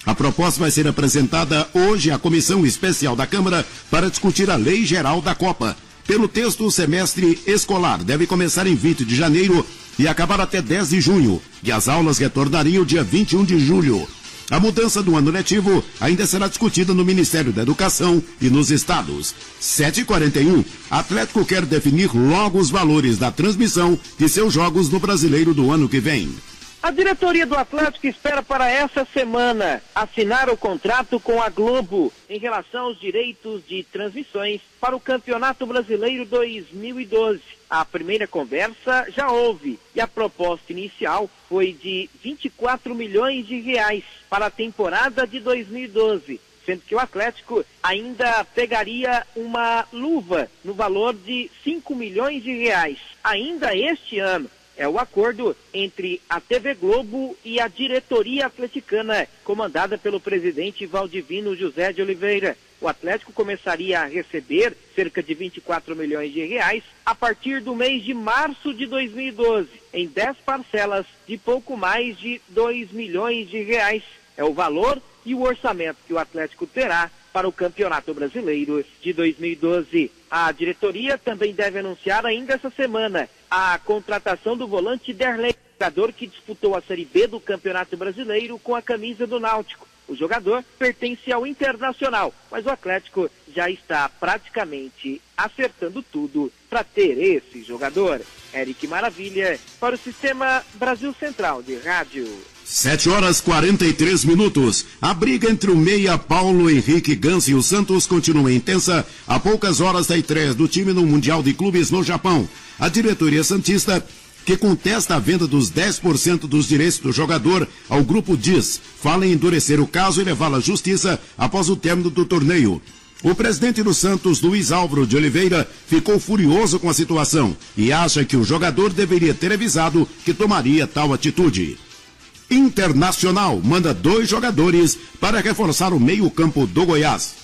A proposta vai ser apresentada hoje à Comissão Especial da Câmara para discutir a Lei Geral da Copa. Pelo texto, o semestre escolar deve começar em 20 de janeiro e acabar até 10 de junho, e as aulas retornariam dia 21 de julho. A mudança do ano letivo ainda será discutida no Ministério da Educação e nos estados. 7h41, Atlético quer definir logo os valores da transmissão de seus jogos no Brasileiro do ano que vem. A diretoria do Atlético espera para essa semana assinar o contrato com a Globo em relação aos direitos de transmissões para o Campeonato Brasileiro 2012. A primeira conversa já houve e a proposta inicial foi de 24 milhões de reais para a temporada de 2012, sendo que o Atlético ainda pegaria uma luva no valor de 5 milhões de reais ainda este ano. É o acordo entre a TV Globo e a diretoria atleticana, comandada pelo presidente Valdivino José de Oliveira. O Atlético começaria a receber cerca de 24 milhões de reais a partir do mês de março de 2012, em 10 parcelas de pouco mais de 2 milhões de reais. É o valor e o orçamento que o Atlético terá para o Campeonato Brasileiro de 2012. A diretoria também deve anunciar ainda essa semana a contratação do volante Derlei, jogador que disputou a Série B do Campeonato Brasileiro com a camisa do Náutico. O jogador pertence ao Internacional, mas o Atlético já está praticamente acertando tudo para ter esse jogador. Eric Maravilha, para o Sistema Brasil Central de Rádio. 7h43. A briga entre o meia Paulo Henrique Gans e o Santos continua intensa a poucas horas da estreia do time no Mundial de Clubes no Japão. A diretoria santista, que contesta a venda dos 10% dos direitos do jogador ao Grupo DIS, fala em endurecer o caso e levá-lo à justiça após o término do torneio. O presidente do Santos, Luiz Álvaro de Oliveira, ficou furioso com a situação e acha que o jogador deveria ter avisado que tomaria tal atitude. Internacional manda 2 jogadores para reforçar o meio-campo do Goiás.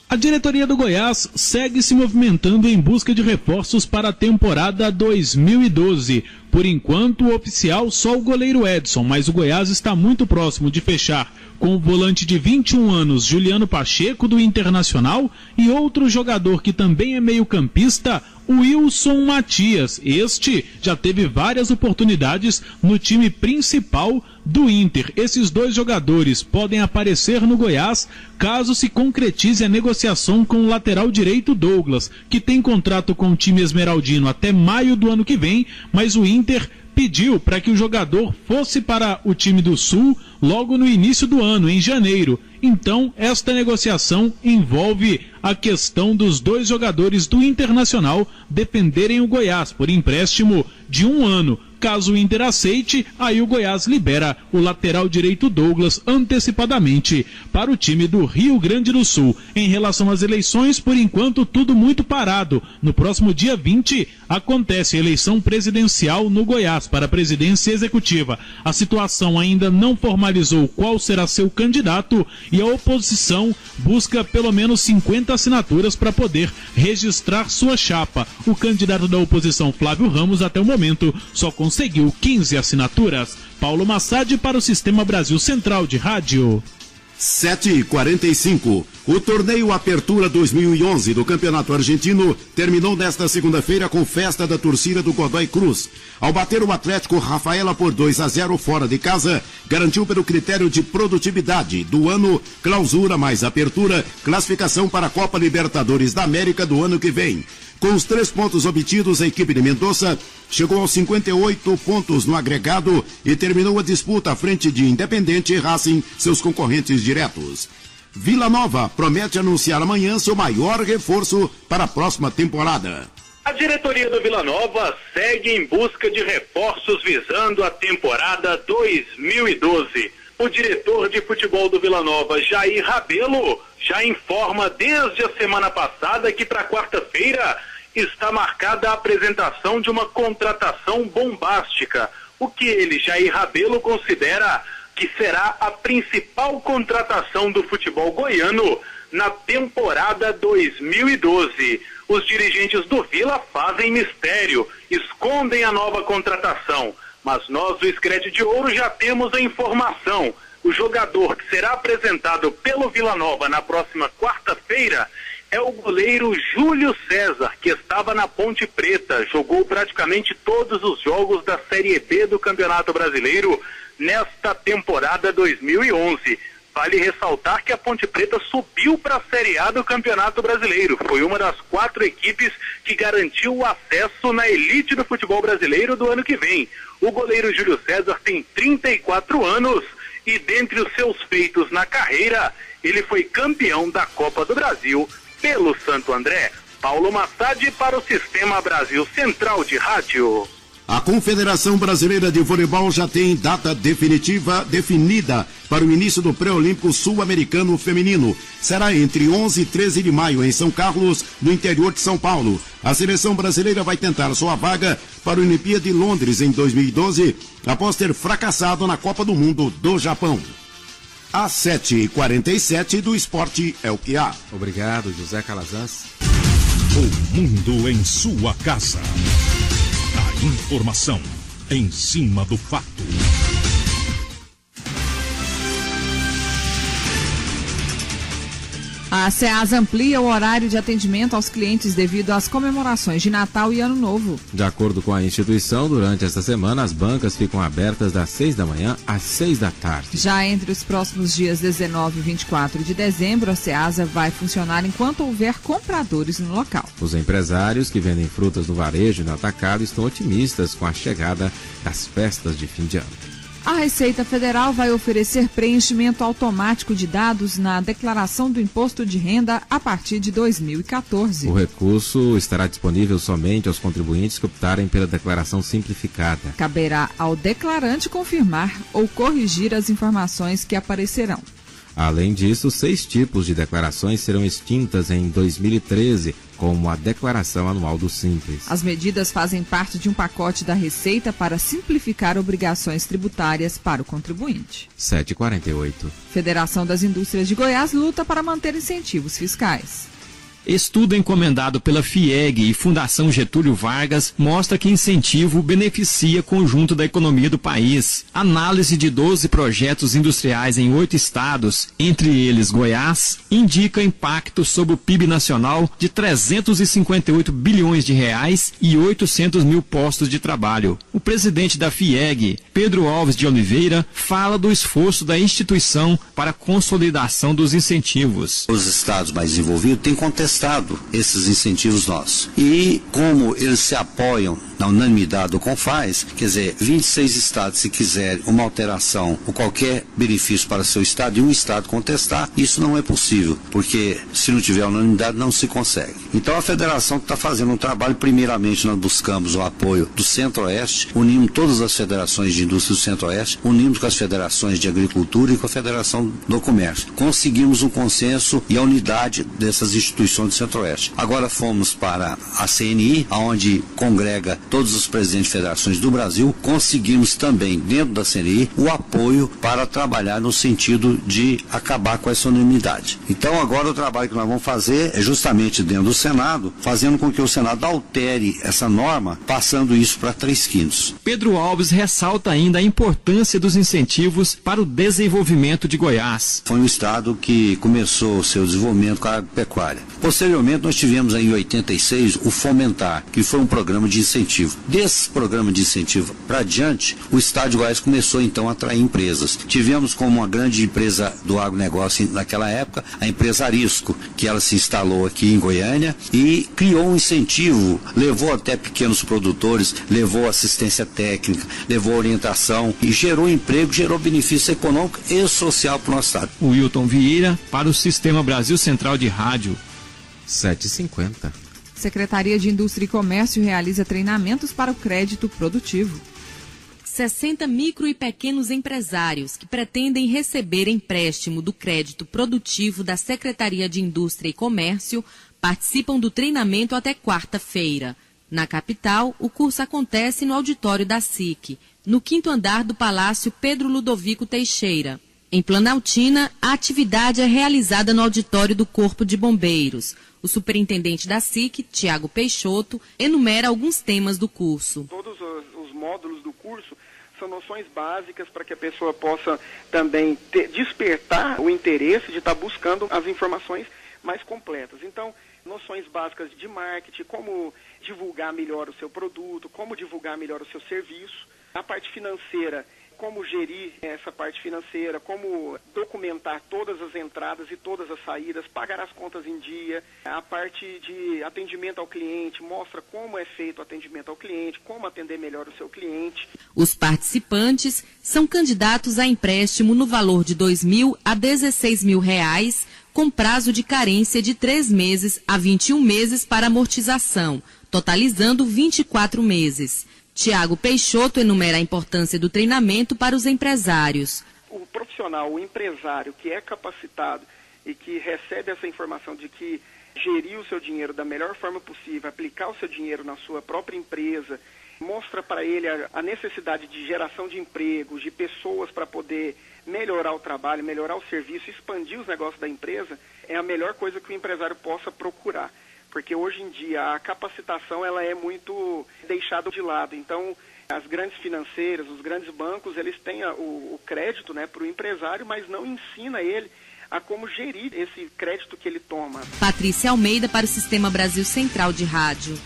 A diretoria do Goiás segue se movimentando em busca de reforços para a temporada 2012. Por enquanto, o oficial só o goleiro Edson, mas o Goiás está muito próximo de fechar com o volante de 21 anos, Juliano Pacheco, do Internacional, e outro jogador que também é meio-campista, Wilson Matias. Este já teve várias oportunidades no time principal do Inter. Esses 2 jogadores podem aparecer no Goiás caso se concretize a negociação com o lateral direito Douglas, que tem contrato com o time esmeraldino até maio do ano que vem, mas o Inter pediu para que o jogador fosse para o time do Sul logo no início do ano, em janeiro. Então, esta negociação envolve a questão dos 2 jogadores do Internacional defenderem o Goiás por empréstimo de 1 ano. Caso o Inter aceite, aí o Goiás libera o lateral direito Douglas antecipadamente para o time do Rio Grande do Sul. Em relação às eleições, por enquanto tudo muito parado. No próximo dia 20 acontece a eleição presidencial no Goiás para a presidência executiva. A situação ainda não formalizou qual será seu candidato e a oposição busca pelo menos 50 assinaturas para poder registrar sua chapa. O candidato da oposição, Flávio Ramos, até o momento só conseguiu 15 assinaturas. Paulo Massad para o Sistema Brasil Central de Rádio. 7h45. O torneio Apertura 2011 do Campeonato Argentino terminou nesta segunda-feira com festa da torcida do Godoy Cruz. Ao bater o Atlético Rafaela por 2-0 fora de casa, garantiu pelo critério de produtividade do ano, clausura mais apertura, classificação para a Copa Libertadores da América do ano que vem. Com os 3 pontos obtidos, a equipe de Mendoza chegou aos 58 pontos no agregado e terminou a disputa à frente de Independente e Racing, seus concorrentes diretos. Vila Nova promete anunciar amanhã seu maior reforço para a próxima temporada. A diretoria do Vila Nova segue em busca de reforços visando a temporada 2012. O diretor de futebol do Vila Nova, Jair Rabelo, já informa desde a semana passada que para quarta-feira está marcada a apresentação de uma contratação bombástica, o que ele, Jair Rabelo, considera que será a principal contratação do futebol goiano na temporada 2012. Os dirigentes do Vila fazem mistério, escondem a nova contratação, mas nós do Scred de Ouro já temos a informação. O jogador que será apresentado pelo Vila Nova na próxima quarta-feira é o goleiro Júlio César, que estava na Ponte Preta, jogou praticamente todos os jogos da Série B do Campeonato Brasileiro nesta temporada 2011. Vale ressaltar que a Ponte Preta subiu para a Série A do Campeonato Brasileiro. Foi uma das 4 equipes que garantiu o acesso na elite do futebol brasileiro do ano que vem. O goleiro Júlio César tem 34 anos e, dentre os seus feitos na carreira, ele foi campeão da Copa do Brasil pelo Santo André. Paulo Massad para o Sistema Brasil Central de Rádio. A Confederação Brasileira de Voleibol já tem data definida para o início do pré-olímpico sul-americano feminino. Será entre 11 e 13 de maio em São Carlos, no interior de São Paulo. A seleção brasileira vai tentar sua vaga para a Olimpíada de Londres em 2012, após ter fracassado na Copa do Mundo do Japão. Às 7h47 do esporte é o que há. Obrigado, José Calazans. O mundo em sua casa. A informação em cima do fato. A SEASA amplia o horário de atendimento aos clientes devido às comemorações de Natal e Ano Novo. De acordo com a instituição, durante esta semana as bancas ficam abertas das 6 da manhã às 6 da tarde. Já entre os próximos dias 19 e 24 de dezembro, a SEASA vai funcionar enquanto houver compradores no local. Os empresários que vendem frutas no varejo e no atacado estão otimistas com a chegada das festas de fim de ano. A Receita Federal vai oferecer preenchimento automático de dados na declaração do imposto de renda a partir de 2014. O recurso estará disponível somente aos contribuintes que optarem pela declaração simplificada. Caberá ao declarante confirmar ou corrigir as informações que aparecerão. Além disso, 6 tipos de declarações serão extintas em 2013, como a Declaração Anual do Simples. As medidas fazem parte de um pacote da Receita para simplificar obrigações tributárias para o contribuinte. 7h48. Federação das Indústrias de Goiás luta para manter incentivos fiscais. Estudo encomendado pela FIEG e Fundação Getúlio Vargas mostra que incentivo beneficia conjunto da economia do país. Análise de 12 projetos industriais em 8 estados, entre eles Goiás, indica impacto sobre o PIB nacional de 358 bilhões de reais e 800 mil postos de trabalho. O presidente da FIEG, Pedro Alves de Oliveira, fala do esforço da instituição para a consolidação dos incentivos. Os estados mais desenvolvidos têm contestado Estado esses incentivos nossos. E como eles se apoiam na unanimidade do CONFAS, quer dizer, 26 estados, se quiserem uma alteração ou qualquer benefício para seu estado e um estado contestar, isso não é possível, porque se não tiver unanimidade não se consegue. Então a federação está fazendo um trabalho, primeiramente nós buscamos o apoio do Centro-Oeste, unimos todas as federações de indústria do Centro-Oeste, unimos com as federações de agricultura e com a Federação do Comércio. Conseguimos um consenso e a unidade dessas instituições do Centro-Oeste. Agora fomos para a CNI, onde congrega todos os presidentes de federações do Brasil. Conseguimos também, dentro da CNI, o apoio para trabalhar no sentido de acabar com essa unanimidade. Então agora o trabalho que nós vamos fazer é justamente dentro do Senado, fazendo com que o Senado altere essa norma, passando isso para 3/5. Pedro Alves ressalta ainda a importância dos incentivos para o desenvolvimento de Goiás. Foi um estado que começou o seu desenvolvimento com a agropecuária. Posteriormente nós tivemos aí, em 86 o Fomentar, que foi um programa de incentivo. Desse programa de incentivo para diante, o estado de Goiás começou então a atrair empresas. Tivemos como uma grande empresa do agronegócio naquela época, a empresa Arisco, que ela se instalou aqui em Goiânia e criou um incentivo, levou até pequenos produtores, levou assistência técnica, levou orientação e gerou emprego, gerou benefício econômico e social para o nosso estado. Wilton Vieira para o Sistema Brasil Central de Rádio. 7h50. Secretaria de Indústria e Comércio realiza treinamentos para o crédito produtivo. 60 micro e pequenos empresários que pretendem receber empréstimo do crédito produtivo da Secretaria de Indústria e Comércio participam do treinamento até quarta-feira. Na capital, o curso acontece no auditório da SIC, no 5º andar do Palácio Pedro Ludovico Teixeira. Em Planaltina, a atividade é realizada no auditório do Corpo de Bombeiros. O superintendente da SIC, Tiago Peixoto, enumera alguns temas do curso. Todos os módulos do curso são noções básicas para que a pessoa possa também despertar o interesse de estar buscando as informações mais completas. Então, noções básicas de marketing, como divulgar melhor o seu produto, como divulgar melhor o seu serviço. A parte financeira, como gerir essa parte financeira, como documentar todas as entradas e todas as saídas, pagar as contas em dia. A parte de atendimento ao cliente mostra como é feito o atendimento ao cliente, como atender melhor o seu cliente. Os participantes são candidatos a empréstimo no valor de R$ 2.000 a R$ 16.000, com prazo de carência de 3 meses a 21 meses para amortização, totalizando 24 meses. Tiago Peixoto enumera a importância do treinamento para os empresários. O profissional, o empresário que é capacitado e que recebe essa informação de que gerir o seu dinheiro da melhor forma possível, aplicar o seu dinheiro na sua própria empresa, mostra para ele a necessidade de geração de empregos, de pessoas para poder melhorar o trabalho, melhorar o serviço, expandir os negócios da empresa, é a melhor coisa que o empresário possa procurar. Porque hoje em dia a capacitação ela é muito deixada de lado. Então, as grandes financeiras, os grandes bancos, eles têm o crédito, né, para o empresário, mas não ensina ele a como gerir esse crédito que ele toma. Patrícia Almeida para o Sistema Brasil Central de Rádio.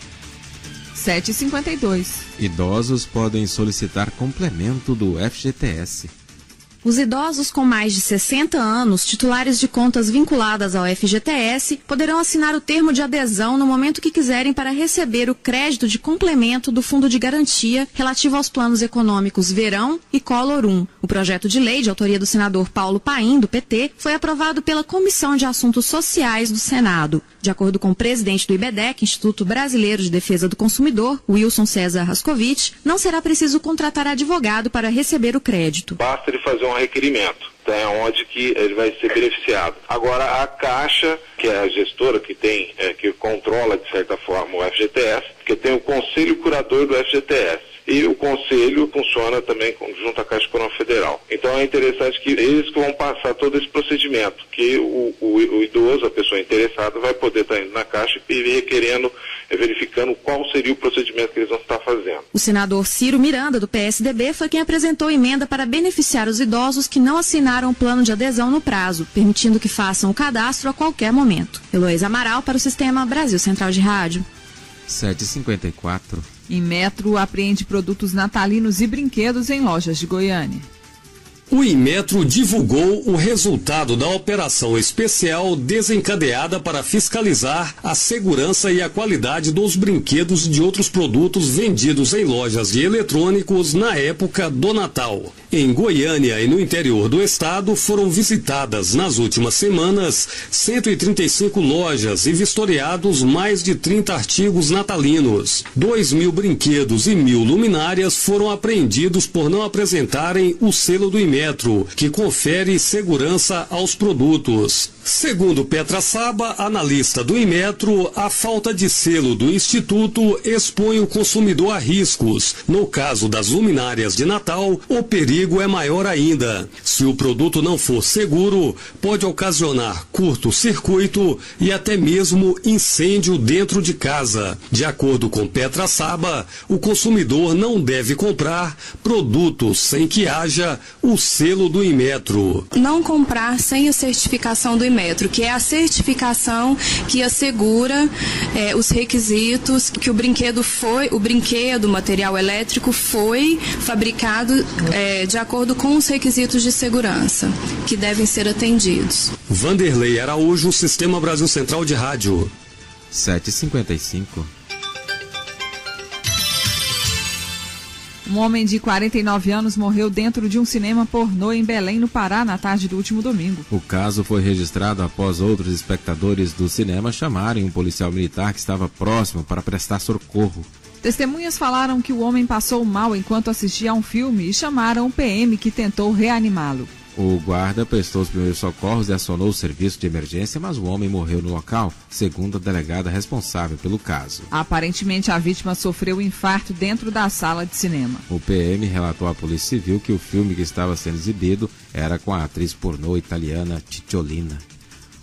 7h52. Idosos podem solicitar complemento do FGTS. Os idosos com mais de 60 anos, titulares de contas vinculadas ao FGTS, poderão assinar o termo de adesão no momento que quiserem para receber o crédito de complemento do Fundo de Garantia relativo aos planos econômicos Verão e Collor 1. O projeto de lei, de autoria do senador Paulo Paim, do PT, foi aprovado pela Comissão de Assuntos Sociais do Senado. De acordo com o presidente do IBDEC, Instituto Brasileiro de Defesa do Consumidor, Wilson César Rascovitch, não será preciso contratar advogado para receber o crédito. Basta ele fazer um requerimento, é onde que ele vai ser beneficiado. Agora, a Caixa, que é a gestora que tem, que controla, de certa forma, o FGTS, que tem o Conselho Curador do FGTS. E o Conselho funciona também junto à Caixa Econômica Federal. Então é interessante que eles que vão passar todo esse procedimento, que o idoso, a pessoa interessada, vai poder estar indo na Caixa e requerendo, verificando qual seria o procedimento que eles vão estar fazendo. O senador Ciro Miranda, do PSDB, foi quem apresentou emenda para beneficiar os idosos que não assinaram o plano de adesão no prazo, permitindo que façam o cadastro a qualquer momento. Heloísa Amaral para o Sistema Brasil Central de Rádio. 7h54. Inmetro apreende produtos natalinos e brinquedos em lojas de Goiânia. O Inmetro divulgou o resultado da operação especial desencadeada para fiscalizar a segurança e a qualidade dos brinquedos e de outros produtos vendidos em lojas de eletrônicos na época do Natal. Em Goiânia e no interior do estado foram visitadas nas últimas semanas 135 lojas e vistoriados mais de 30 artigos natalinos. 2.000 brinquedos e 1.000 luminárias foram apreendidos por não apresentarem o selo do Inmetro, que confere segurança aos produtos. Segundo Petra Saba, analista do Inmetro, a falta de selo do Instituto expõe o consumidor a riscos. No caso das luminárias de Natal, o perigo é maior ainda. Se o produto não for seguro, pode ocasionar curto-circuito e até mesmo incêndio dentro de casa. De acordo com Petra Saba, o consumidor não deve comprar produtos sem que haja o selo do Inmetro. Não comprar sem a certificação do Inmetro, que é a certificação que assegura os requisitos que o material elétrico foi fabricado de acordo com os requisitos de segurança que devem ser atendidos. Vanderlei Araújo, Sistema Brasil Central de Rádio. 7h55. Um homem de 49 anos morreu dentro de um cinema pornô em Belém, no Pará, na tarde do último domingo. O caso foi registrado após outros espectadores do cinema chamarem um policial militar que estava próximo para prestar socorro. Testemunhas falaram que o homem passou mal enquanto assistia a um filme e chamaram o PM, que tentou reanimá-lo. O guarda prestou os primeiros socorros e acionou o serviço de emergência, mas o homem morreu no local, segundo a delegada responsável pelo caso. Aparentemente, a vítima sofreu um infarto dentro da sala de cinema. O PM relatou à Polícia Civil que o filme que estava sendo exibido era com a atriz pornô italiana Cicciolina.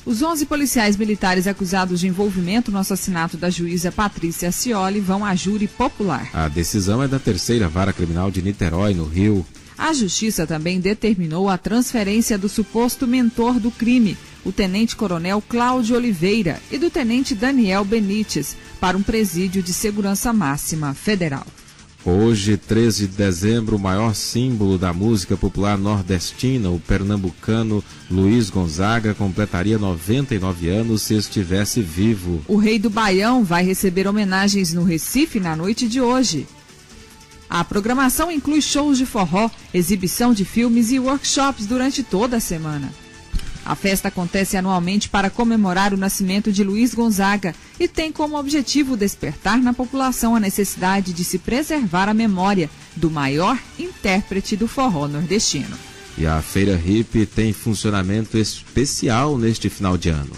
Os 11 policiais militares acusados de envolvimento no assassinato da juíza Patrícia Scioli vão à júri popular. A decisão é da 3ª Vara Criminal de Niterói, no Rio. A Justiça também determinou a transferência do suposto mentor do crime, o tenente-coronel Cláudio Oliveira, e do tenente Daniel Benites, para um presídio de segurança máxima federal. Hoje, 13 de dezembro, o maior símbolo da música popular nordestina, o pernambucano Luiz Gonzaga, completaria 99 anos se estivesse vivo. O Rei do Baião vai receber homenagens no Recife na noite de hoje. A programação inclui shows de forró, exibição de filmes e workshops durante toda a semana. A festa acontece anualmente para comemorar o nascimento de Luiz Gonzaga e tem como objetivo despertar na população a necessidade de se preservar a memória do maior intérprete do forró nordestino. E a Feira Hippie tem funcionamento especial neste final de ano.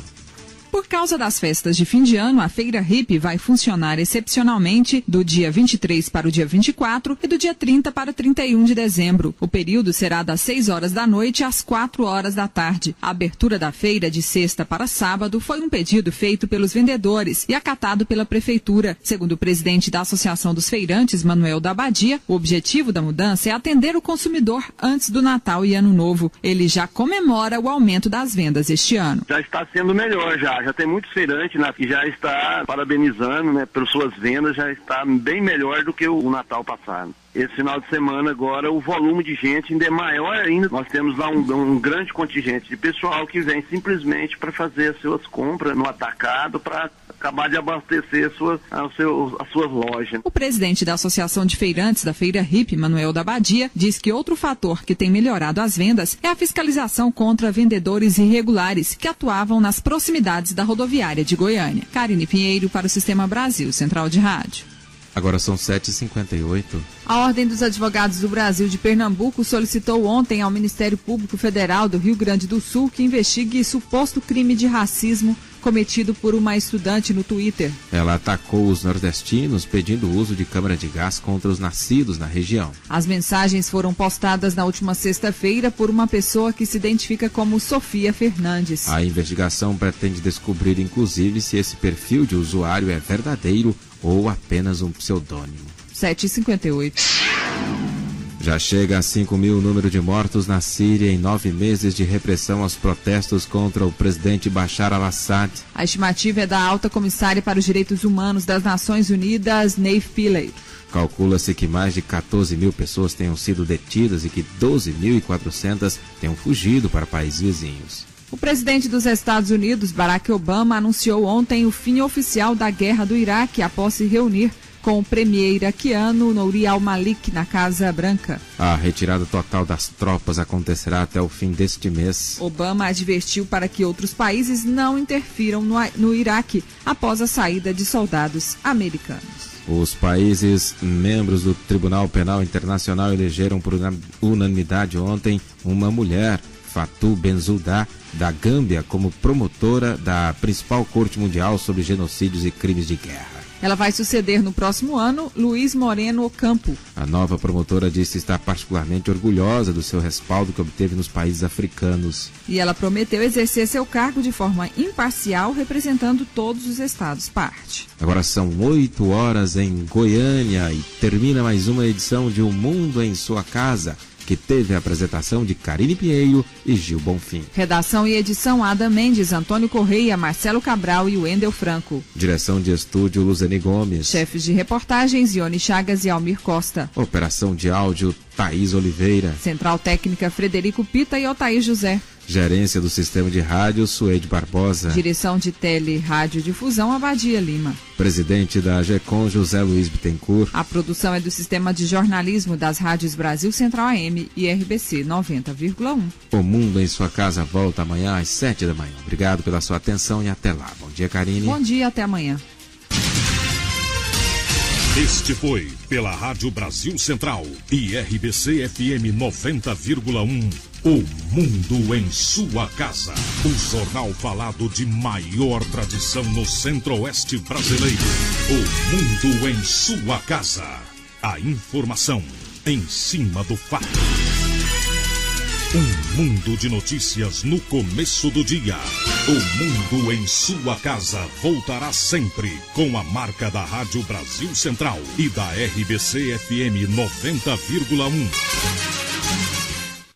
Por causa das festas de fim de ano, a Feira Hippie vai funcionar excepcionalmente do dia 23 para o dia 24 e do dia 30 para 31 de dezembro. O período será das 6 horas da noite às 4 horas da tarde. A abertura da feira de sexta para sábado foi um pedido feito pelos vendedores e acatado pela Prefeitura. Segundo o presidente da Associação dos Feirantes, Manuel da Badia, o objetivo da mudança é atender o consumidor antes do Natal e Ano Novo. Ele já comemora o aumento das vendas este ano. Já está sendo melhor, já tem muitos feirantes que já está parabenizando, né, pelas suas vendas, já está bem melhor do que o Natal passado. Esse final de semana agora o volume de gente ainda é maior ainda. Nós temos lá um grande contingente de pessoal que vem simplesmente para fazer as suas compras no atacado, para acabar de abastecer as suas lojas. O presidente da Associação de Feirantes da Feira Hippie, Manuel da Badia, diz que outro fator que tem melhorado as vendas é a fiscalização contra vendedores irregulares que atuavam nas proximidades da rodoviária de Goiânia. Karine Pinheiro para o Sistema Brasil Central de Rádio. Agora são 7h58. A Ordem dos Advogados do Brasil de Pernambuco solicitou ontem ao Ministério Público Federal do Rio Grande do Sul que investigue suposto crime de racismo cometido por uma estudante no Twitter. Ela atacou os nordestinos pedindo o uso de câmara de gás contra os nascidos na região. As mensagens foram postadas na última sexta-feira por uma pessoa que se identifica como Sofia Fernandes. A investigação pretende descobrir, inclusive, se esse perfil de usuário é verdadeiro ou apenas um pseudônimo. 7h58. Já chega a 5.000 o número de mortos na Síria em 9 meses de repressão aos protestos contra o presidente Bashar al-Assad. A estimativa é da alta comissária para os direitos humanos das Nações Unidas, Neve Pillay. Calcula-se que mais de 14.000 pessoas tenham sido detidas e que 12.400 tenham fugido para países vizinhos. O presidente dos Estados Unidos, Barack Obama, anunciou ontem o fim oficial da guerra do Iraque após se reunir com o premier iraquiano Nouri al-Malik na Casa Branca. A retirada total das tropas acontecerá até o fim deste mês. Obama advertiu para que outros países não interfiram no Iraque após a saída de soldados americanos. Os países membros do Tribunal Penal Internacional elegeram por unanimidade ontem uma mulher, Fatou Bensouda, da Gâmbia, como promotora da principal Corte Mundial sobre Genocídios e Crimes de Guerra. Ela vai suceder no próximo ano Luiz Moreno Ocampo. A nova promotora disse estar particularmente orgulhosa do seu respaldo que obteve nos países africanos. E ela prometeu exercer seu cargo de forma imparcial, representando todos os estados-parte. Agora são 8 horas em Goiânia e termina mais uma edição de O Mundo em Sua Casa, que teve a apresentação de Karine Pinheiro e Gil Bonfim. Redação e edição Ada Mendes, Antônio Correia, Marcelo Cabral e Wendel Franco. Direção de estúdio Luzane Gomes. Chefes de reportagens Ione Chagas e Almir Costa. Operação de áudio Thaís Oliveira. Central técnica Frederico Pita e Otair José. Gerência do Sistema de Rádio, Suede Barbosa. Direção de Tele e Rádio Difusão, Abadia Lima. Presidente da AGECOM, José Luiz Bittencourt. A produção é do Sistema de Jornalismo das Rádios Brasil Central AM e RBC 90,1. O Mundo em Sua Casa volta amanhã às 7 da manhã. Obrigado pela sua atenção e até lá. Bom dia, Karine. Bom dia, até amanhã. Este foi, pela Rádio Brasil Central e RBC FM 90,1, O Mundo em Sua Casa. O jornal falado de maior tradição no Centro-Oeste brasileiro. O Mundo em Sua Casa. A informação em cima do fato. Um mundo de notícias no começo do dia. O Mundo em Sua Casa voltará sempre com a marca da Rádio Brasil Central e da RBC FM 90,1.